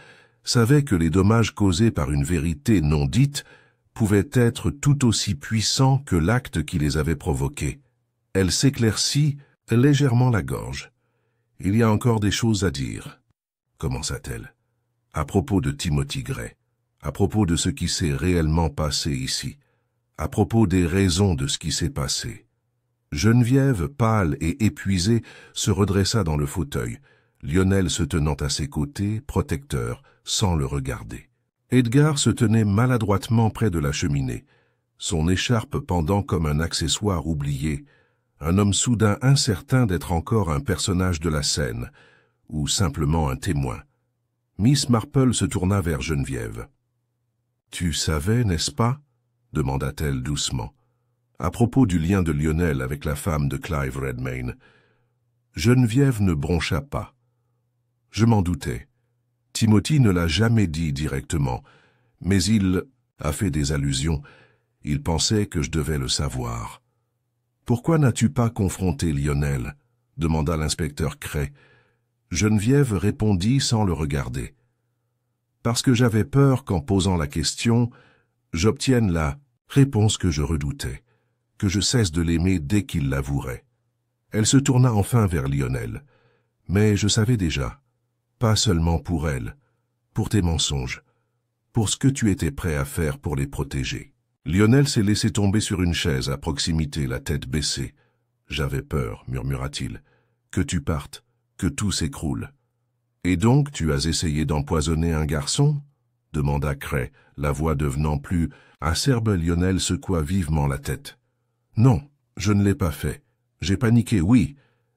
savait que les dommages causés par une vérité non dite pouvaient être tout aussi puissants que l'acte qui les avait provoqués. Elle s'éclaircit légèrement la gorge. « Il y a encore des choses à dire, » commença-t-elle, « à propos de Timothy Gray, à propos de ce qui s'est réellement passé ici, à propos des raisons de ce qui s'est passé. » Geneviève, pâle et épuisée, se redressa dans le fauteuil, Lionel se tenant à ses côtés, protecteur, sans le regarder. Edgar se tenait maladroitement près de la cheminée, son écharpe pendant comme un accessoire oublié, un homme soudain incertain d'être encore un personnage de la scène, ou simplement un témoin. Miss Marple se tourna vers Geneviève. « Tu savais, n'est-ce pas ?» demanda-t-elle doucement. « À propos du lien de Lionel avec la femme de Clive Redmayne, Geneviève ne broncha pas. Je m'en doutais. Timothy ne l'a jamais dit directement, mais il a fait des allusions. Il pensait que je devais le savoir. « Pourquoi n'as-tu pas confronté Lionel ?» demanda l'inspecteur Cray. Geneviève répondit sans le regarder. « Parce que j'avais peur qu'en posant la question, j'obtienne la réponse que je redoutais, que je cesse de l'aimer dès qu'il l'avouerait. » Elle se tourna enfin vers Lionel. Mais je savais déjà, pas seulement pour elle, pour tes mensonges, pour ce que tu étais prêt à faire pour les protéger. Lionel s'est laissé tomber sur une chaise à proximité, la tête baissée. « J'avais peur, murmura-t-il, que tu partes, que tout s'écroule. »« Et donc tu as essayé d'empoisonner un garçon ?» demanda Cray, la voix devenant plus acerbe. Lionel secoua vivement la tête. « Non, je ne l'ai pas fait. J'ai paniqué, oui,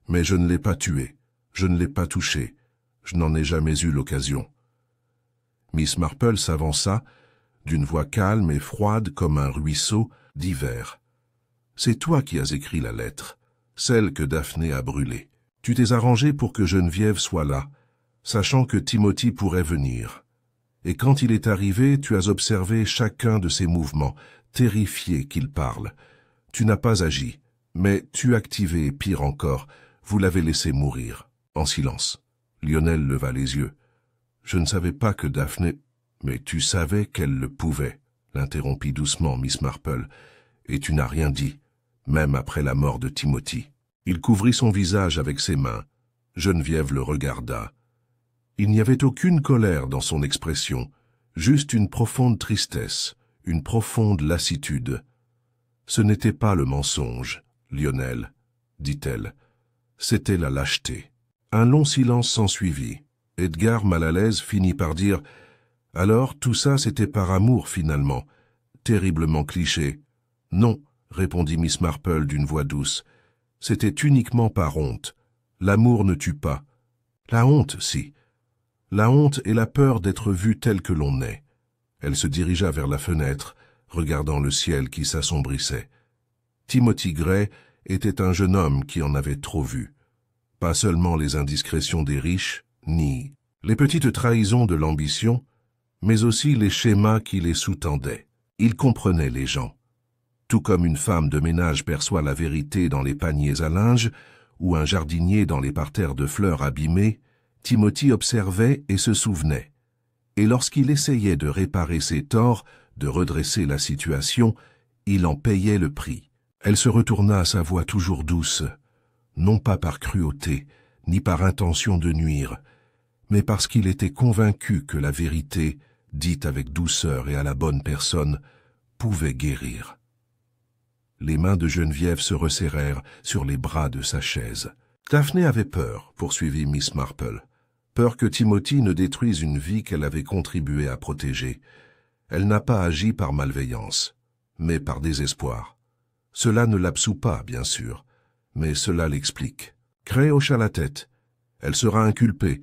mais je ne l'ai pas tué. Je ne l'ai pas touché. Je n'en ai jamais eu l'occasion. » Miss Marple s'avança, d'une voix calme et froide comme un ruisseau d'hiver. « C'est toi qui as écrit la lettre, celle que Daphné a brûlée. Tu t'es arrangé pour que Geneviève soit là, sachant que Timothy pourrait venir. Et quand il est arrivé, tu as observé chacun de ses mouvements, terrifié qu'il parle. Tu n'as pas agi, mais tu activé, pire encore, vous l'avez laissé mourir, en silence. » Lionel leva les yeux. « Je ne savais pas que Daphné... » « Mais tu savais qu'elle le pouvait, » l'interrompit doucement Miss Marple, « et tu n'as rien dit, même après la mort de Timothy. » Il couvrit son visage avec ses mains. Geneviève le regarda. Il n'y avait aucune colère dans son expression, juste une profonde tristesse, une profonde lassitude. « Ce n'était pas le mensonge, Lionel, » dit-elle. « C'était la lâcheté. » Un long silence s'ensuivit. Edgar, mal à l'aise, finit par dire « Alors, tout ça, c'était par amour, finalement. Terriblement cliché. »« Non, » répondit Miss Marple d'une voix douce. « C'était uniquement par honte. L'amour ne tue pas. La honte, si. La honte et la peur d'être vue telle que l'on est. » Elle se dirigea vers la fenêtre, regardant le ciel qui s'assombrissait. Timothy Gray était un jeune homme qui en avait trop vu. Pas seulement les indiscrétions des riches, ni les petites trahisons de l'ambition, mais aussi les schémas qui les sous-tendaient. Il comprenait les gens. Tout comme une femme de ménage perçoit la vérité dans les paniers à linge, ou un jardinier dans les parterres de fleurs abîmées, Timothy observait et se souvenait. Et lorsqu'il essayait de réparer ses torts, de redresser la situation, il en payait le prix. Elle se retourna à sa voix toujours douce, non pas par cruauté, ni par intention de nuire, mais parce qu'il était convaincu que la vérité, dite avec douceur et à la bonne personne, pouvait guérir. Les mains de Geneviève se resserrèrent sur les bras de sa chaise. Daphné avait peur, poursuivit Miss Marple. Peur que Timothy ne détruise une vie qu'elle avait contribué à protéger. Elle n'a pas agi par malveillance, mais par désespoir. Cela ne l'absout pas, bien sûr, mais cela l'explique. Cray hocha la tête. Elle sera inculpée,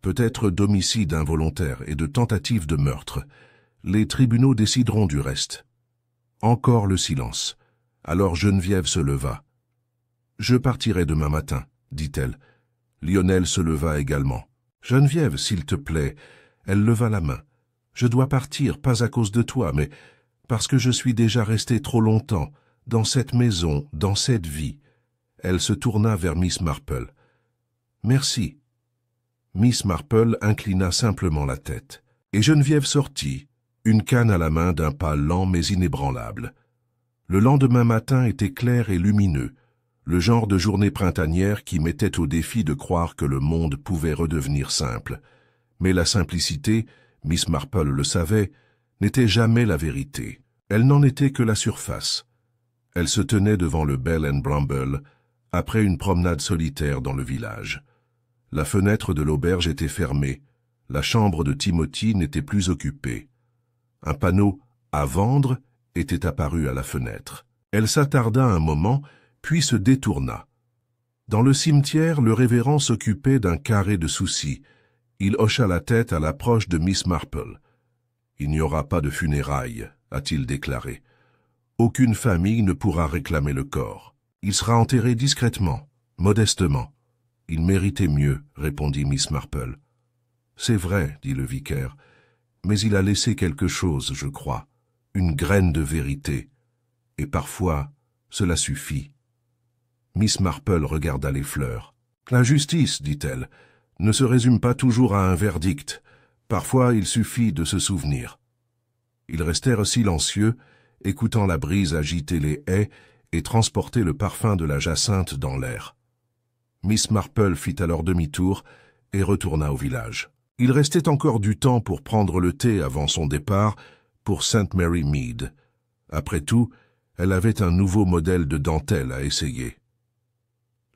peut-être d'homicide involontaire et de tentative de meurtre. Les tribunaux décideront du reste. Encore le silence. Alors Geneviève se leva. « Je partirai demain matin, » dit-elle. Lionel se leva également. « Geneviève, s'il te plaît. » Elle leva la main. « Je dois partir, pas à cause de toi, mais parce que je suis déjà restée trop longtemps, dans cette maison, dans cette vie. » Elle se tourna vers Miss Marple. « Merci. » Miss Marple inclina simplement la tête, et Geneviève sortit, une canne à la main d'un pas lent mais inébranlable. Le lendemain matin était clair et lumineux, le genre de journée printanière qui mettait au défi de croire que le monde pouvait redevenir simple. Mais la simplicité, Miss Marple le savait, n'était jamais la vérité. Elle n'en était que la surface. Elle se tenait devant le Bell and Bramble, après une promenade solitaire dans le village. La fenêtre de l'auberge était fermée, la chambre de Timothy n'était plus occupée. Un panneau « À vendre » était apparu à la fenêtre. Elle s'attarda un moment, puis se détourna. Dans le cimetière, le révérend s'occupait d'un carré de soucis. Il hocha la tête à l'approche de Miss Marple. « Il n'y aura pas de funérailles, » a-t-il déclaré. Aucune famille ne pourra réclamer le corps. Il sera enterré discrètement, modestement. Il méritait mieux, répondit Miss Marple. C'est vrai, dit le vicaire, mais il a laissé quelque chose, je crois, une graine de vérité. Et parfois, cela suffit. Miss Marple regarda les fleurs. La justice, dit-elle, ne se résume pas toujours à un verdict. Parfois, il suffit de se souvenir. Ils restèrent silencieux, écoutant la brise agiter les haies et transporter le parfum de la jacinthe dans l'air. Miss Marple fit alors demi-tour et retourna au village. Il restait encore du temps pour prendre le thé avant son départ pour St. Mary Mead. Après tout, elle avait un nouveau modèle de dentelle à essayer.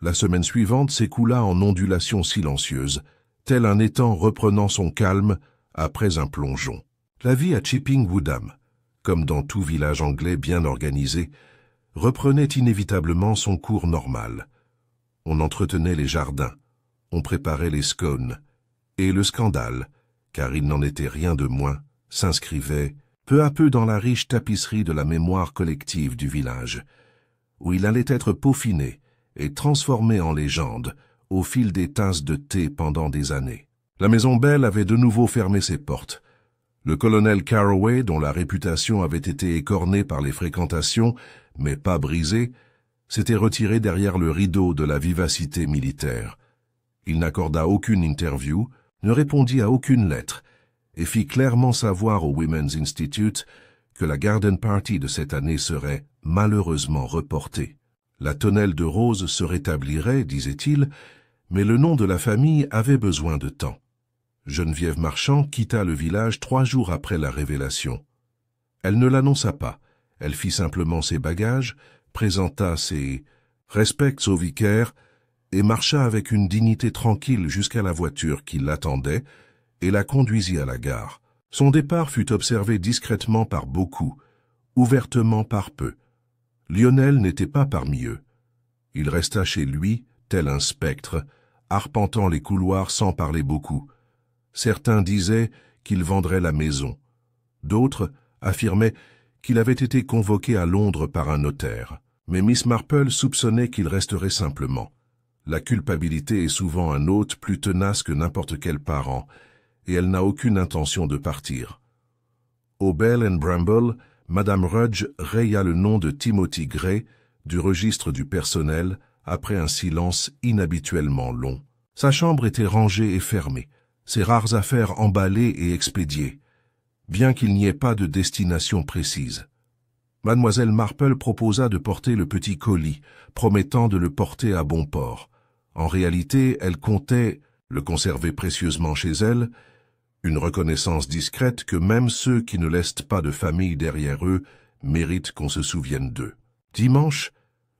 La semaine suivante s'écoula en ondulations silencieuses, tel un étang reprenant son calme après un plongeon. La vie à Chipping Woodham, comme dans tout village anglais bien organisé, reprenait inévitablement son cours normal. On entretenait les jardins, on préparait les scones, et le scandale, car il n'en était rien de moins, s'inscrivait peu à peu dans la riche tapisserie de la mémoire collective du village, où il allait être peaufiné et transformé en légende au fil des tasses de thé pendant des années. La maison Bell avait de nouveau fermé ses portes. Le colonel Carroway, dont la réputation avait été écornée par les fréquentations, mais pas brisée, s'était retiré derrière le rideau de la vivacité militaire. Il n'accorda aucune interview, ne répondit à aucune lettre, et fit clairement savoir au Women's Institute que la garden party de cette année serait malheureusement reportée. La tonnelle de roses se rétablirait, disait-il, mais le nom de la famille avait besoin de temps. Geneviève Marchand quitta le village 3 jours après la révélation. Elle ne l'annonça pas, elle fit simplement ses bagages, présenta ses respects au vicaire et marcha avec une dignité tranquille jusqu'à la voiture qui l'attendait et la conduisit à la gare. Son départ fut observé discrètement par beaucoup, ouvertement par peu. Lionel n'était pas parmi eux. Il resta chez lui, tel un spectre, arpentant les couloirs sans parler beaucoup. Certains disaient qu'il vendrait la maison. D'autres affirmaient qu'il avait été convoqué à Londres par un notaire. Mais Miss Marple soupçonnait qu'il resterait simplement. La culpabilité est souvent un hôte plus tenace que n'importe quel parent, et elle n'a aucune intention de partir. Au Bell and Bramble, Madame Rudge raya le nom de Timothy Gray du registre du personnel après un silence inhabituellement long. Sa chambre était rangée et fermée, ses rares affaires emballées et expédiées, bien qu'il n'y ait pas de destination précise. Mademoiselle Marple proposa de porter le petit colis, promettant de le porter à bon port. En réalité, elle comptait le conserver précieusement chez elle, une reconnaissance discrète que même ceux qui ne laissent pas de famille derrière eux méritent qu'on se souvienne d'eux. Dimanche,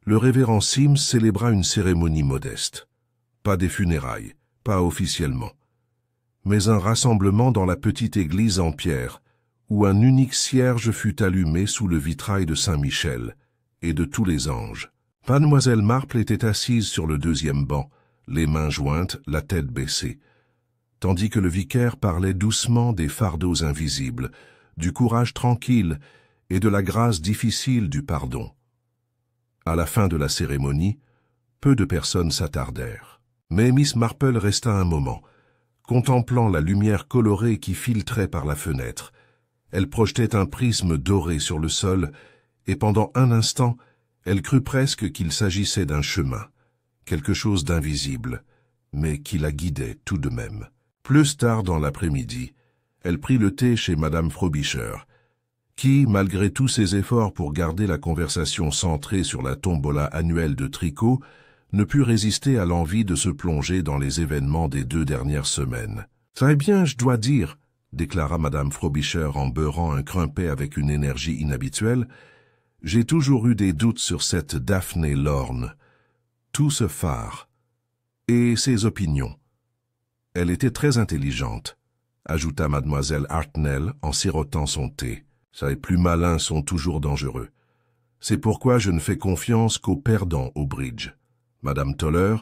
le révérend Sims célébra une cérémonie modeste. Pas des funérailles, pas officiellement, mais un rassemblement dans la petite église en pierre, où un unique cierge fut allumé sous le vitrail de Saint-Michel et de tous les anges. Mademoiselle Marple était assise sur le 2e banc, les mains jointes, la tête baissée, tandis que le vicaire parlait doucement des fardeaux invisibles, du courage tranquille et de la grâce difficile du pardon. À la fin de la cérémonie, peu de personnes s'attardèrent. Mais Miss Marple resta un moment, contemplant la lumière colorée qui filtrait par la fenêtre. Elle projetait un prisme doré sur le sol, et pendant un instant, elle crut presque qu'il s'agissait d'un chemin, quelque chose d'invisible, mais qui la guidait tout de même. Plus tard dans l'après-midi, elle prit le thé chez Madame Frobisher, qui, malgré tous ses efforts pour garder la conversation centrée sur la tombola annuelle de tricot, ne put résister à l'envie de se plonger dans les événements des 2 dernières semaines. « Très bien, je dois dire », déclara Madame Frobisher en beurrant un crumpet avec une énergie inhabituelle, « j'ai toujours eu des doutes sur cette Daphné Lorne, tout ce phare, et ses opinions. Elle était très intelligente, ajouta Mademoiselle Hartnell en sirotant son thé. Les plus malins sont toujours dangereux. C'est pourquoi je ne fais confiance qu'aux perdants au bridge. » Madame Toller,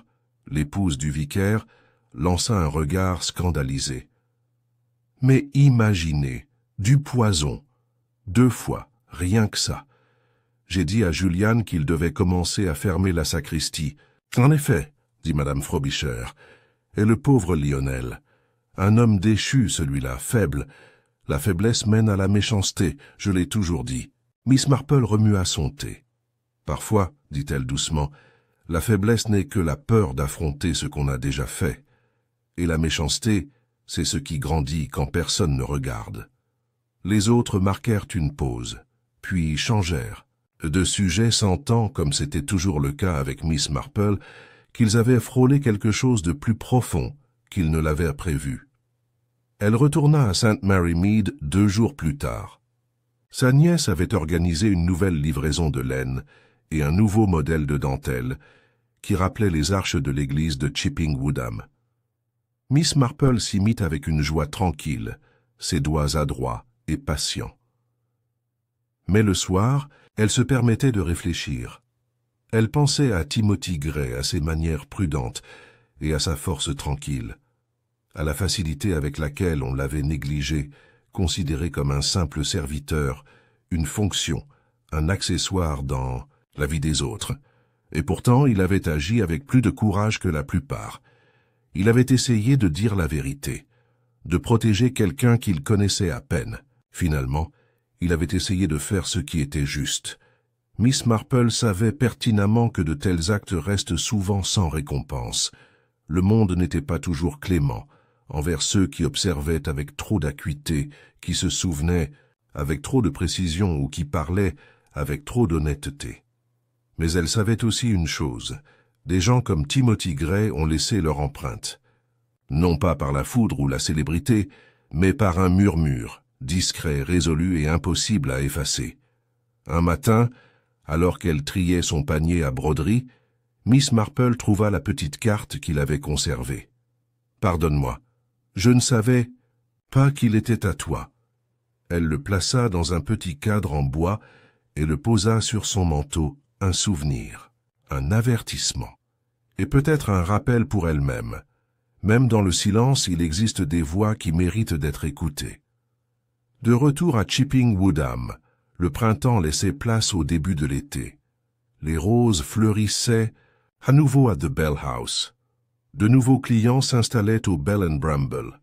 l'épouse du vicaire, lança un regard scandalisé. « Mais imaginez, du poison, 2 fois, rien que ça. J'ai dit à Julian qu'il devait commencer à fermer la sacristie. En effet, dit Madame Frobisher. Et le pauvre Lionel. Un homme déchu, celui-là, faible. La faiblesse mène à la méchanceté, je l'ai toujours dit. Miss Marple remua son thé. Parfois, dit-elle doucement, la faiblesse n'est que la peur d'affronter ce qu'on a déjà fait. Et la méchanceté, c'est ce qui grandit quand personne ne regarde. Les autres marquèrent une pause, puis changèrent. De sujet sentant, comme c'était toujours le cas avec Miss Marple, qu'ils avaient frôlé quelque chose de plus profond qu'ils ne l'avaient prévu. Elle retourna à St. Mary Mead 2 jours plus tard. Sa nièce avait organisé une nouvelle livraison de laine et un nouveau modèle de dentelle qui rappelait les arches de l'église de Chipping Woodham. Miss Marple s'y mit avec une joie tranquille, ses doigts adroits et patients. Mais le soir, elle se permettait de réfléchir. Elle pensait à Timothy Gray, à ses manières prudentes et à sa force tranquille, à la facilité avec laquelle on l'avait négligé, considéré comme un simple serviteur, une fonction, un accessoire dans la vie des autres. Et pourtant, il avait agi avec plus de courage que la plupart. Il avait essayé de dire la vérité, de protéger quelqu'un qu'il connaissait à peine. Finalement, il avait essayé de faire ce qui était juste. Miss Marple savait pertinemment que de tels actes restent souvent sans récompense. Le monde n'était pas toujours clément envers ceux qui observaient avec trop d'acuité, qui se souvenaient avec trop de précision ou qui parlaient avec trop d'honnêteté. Mais elle savait aussi une chose, des gens comme Timothy Gray ont laissé leur empreinte. Non pas par la foudre ou la célébrité, mais par un murmure, discret, résolu et impossible à effacer. Un matin, alors qu'elle triait son panier à broderie, Miss Marple trouva la petite carte qu'il avait conservée. « Pardonne-moi, je ne savais pas qu'il était à toi. » Elle le plaça dans un petit cadre en bois et le posa sur son manteau, un souvenir, un avertissement, et peut-être un rappel pour elle-même. Même dans le silence, il existe des voix qui méritent d'être écoutées. De retour à Chipping Woodham, le printemps laissait place au début de l'été. Les roses fleurissaient à nouveau à The Bell House. De nouveaux clients s'installaient au Bell and Bramble.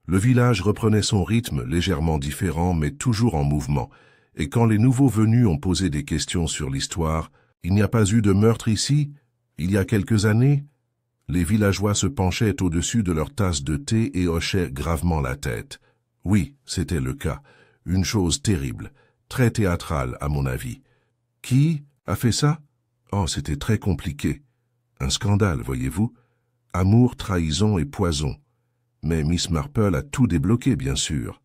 Le village reprenait son rythme, légèrement différent, mais toujours en mouvement, et quand les nouveaux venus ont posé des questions sur l'histoire, « Il n'y a pas eu de meurtre ici, il y a quelques années ?» Les villageois se penchaient au-dessus de leur tasse de thé et hochaient gravement la tête. Oui, c'était le cas. Une chose terrible, très théâtrale à mon avis. Qui a fait ça? Oh, c'était très compliqué. Un scandale, voyez-vous. Amour, trahison et poison. Mais Miss Marple a tout débloqué, bien sûr.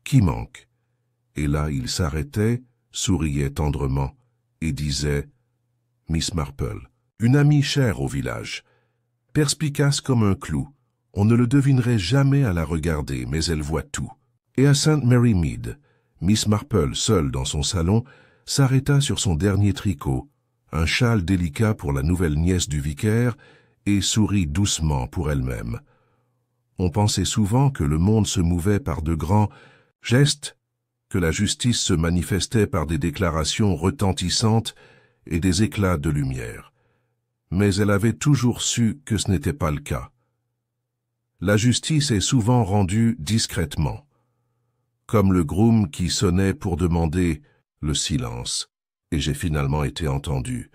Qui manque? Et là, il s'arrêtait, souriait tendrement et disait « Miss Marple, une amie chère au village. Perspicace comme un clou, on ne le devinerait jamais à la regarder, mais elle voit tout. » Et à St. Mary Mead, Miss Marple, seule dans son salon, s'arrêta sur son dernier tricot, un châle délicat pour la nouvelle nièce du vicaire, et sourit doucement pour elle-même. On pensait souvent que le monde se mouvait par de grands gestes, que la justice se manifestait par des déclarations retentissantes et des éclats de lumière. Mais elle avait toujours su que ce n'était pas le cas. La justice est souvent rendue discrètement, comme le groom qui sonnait pour demander le silence, et j'ai finalement été entendu.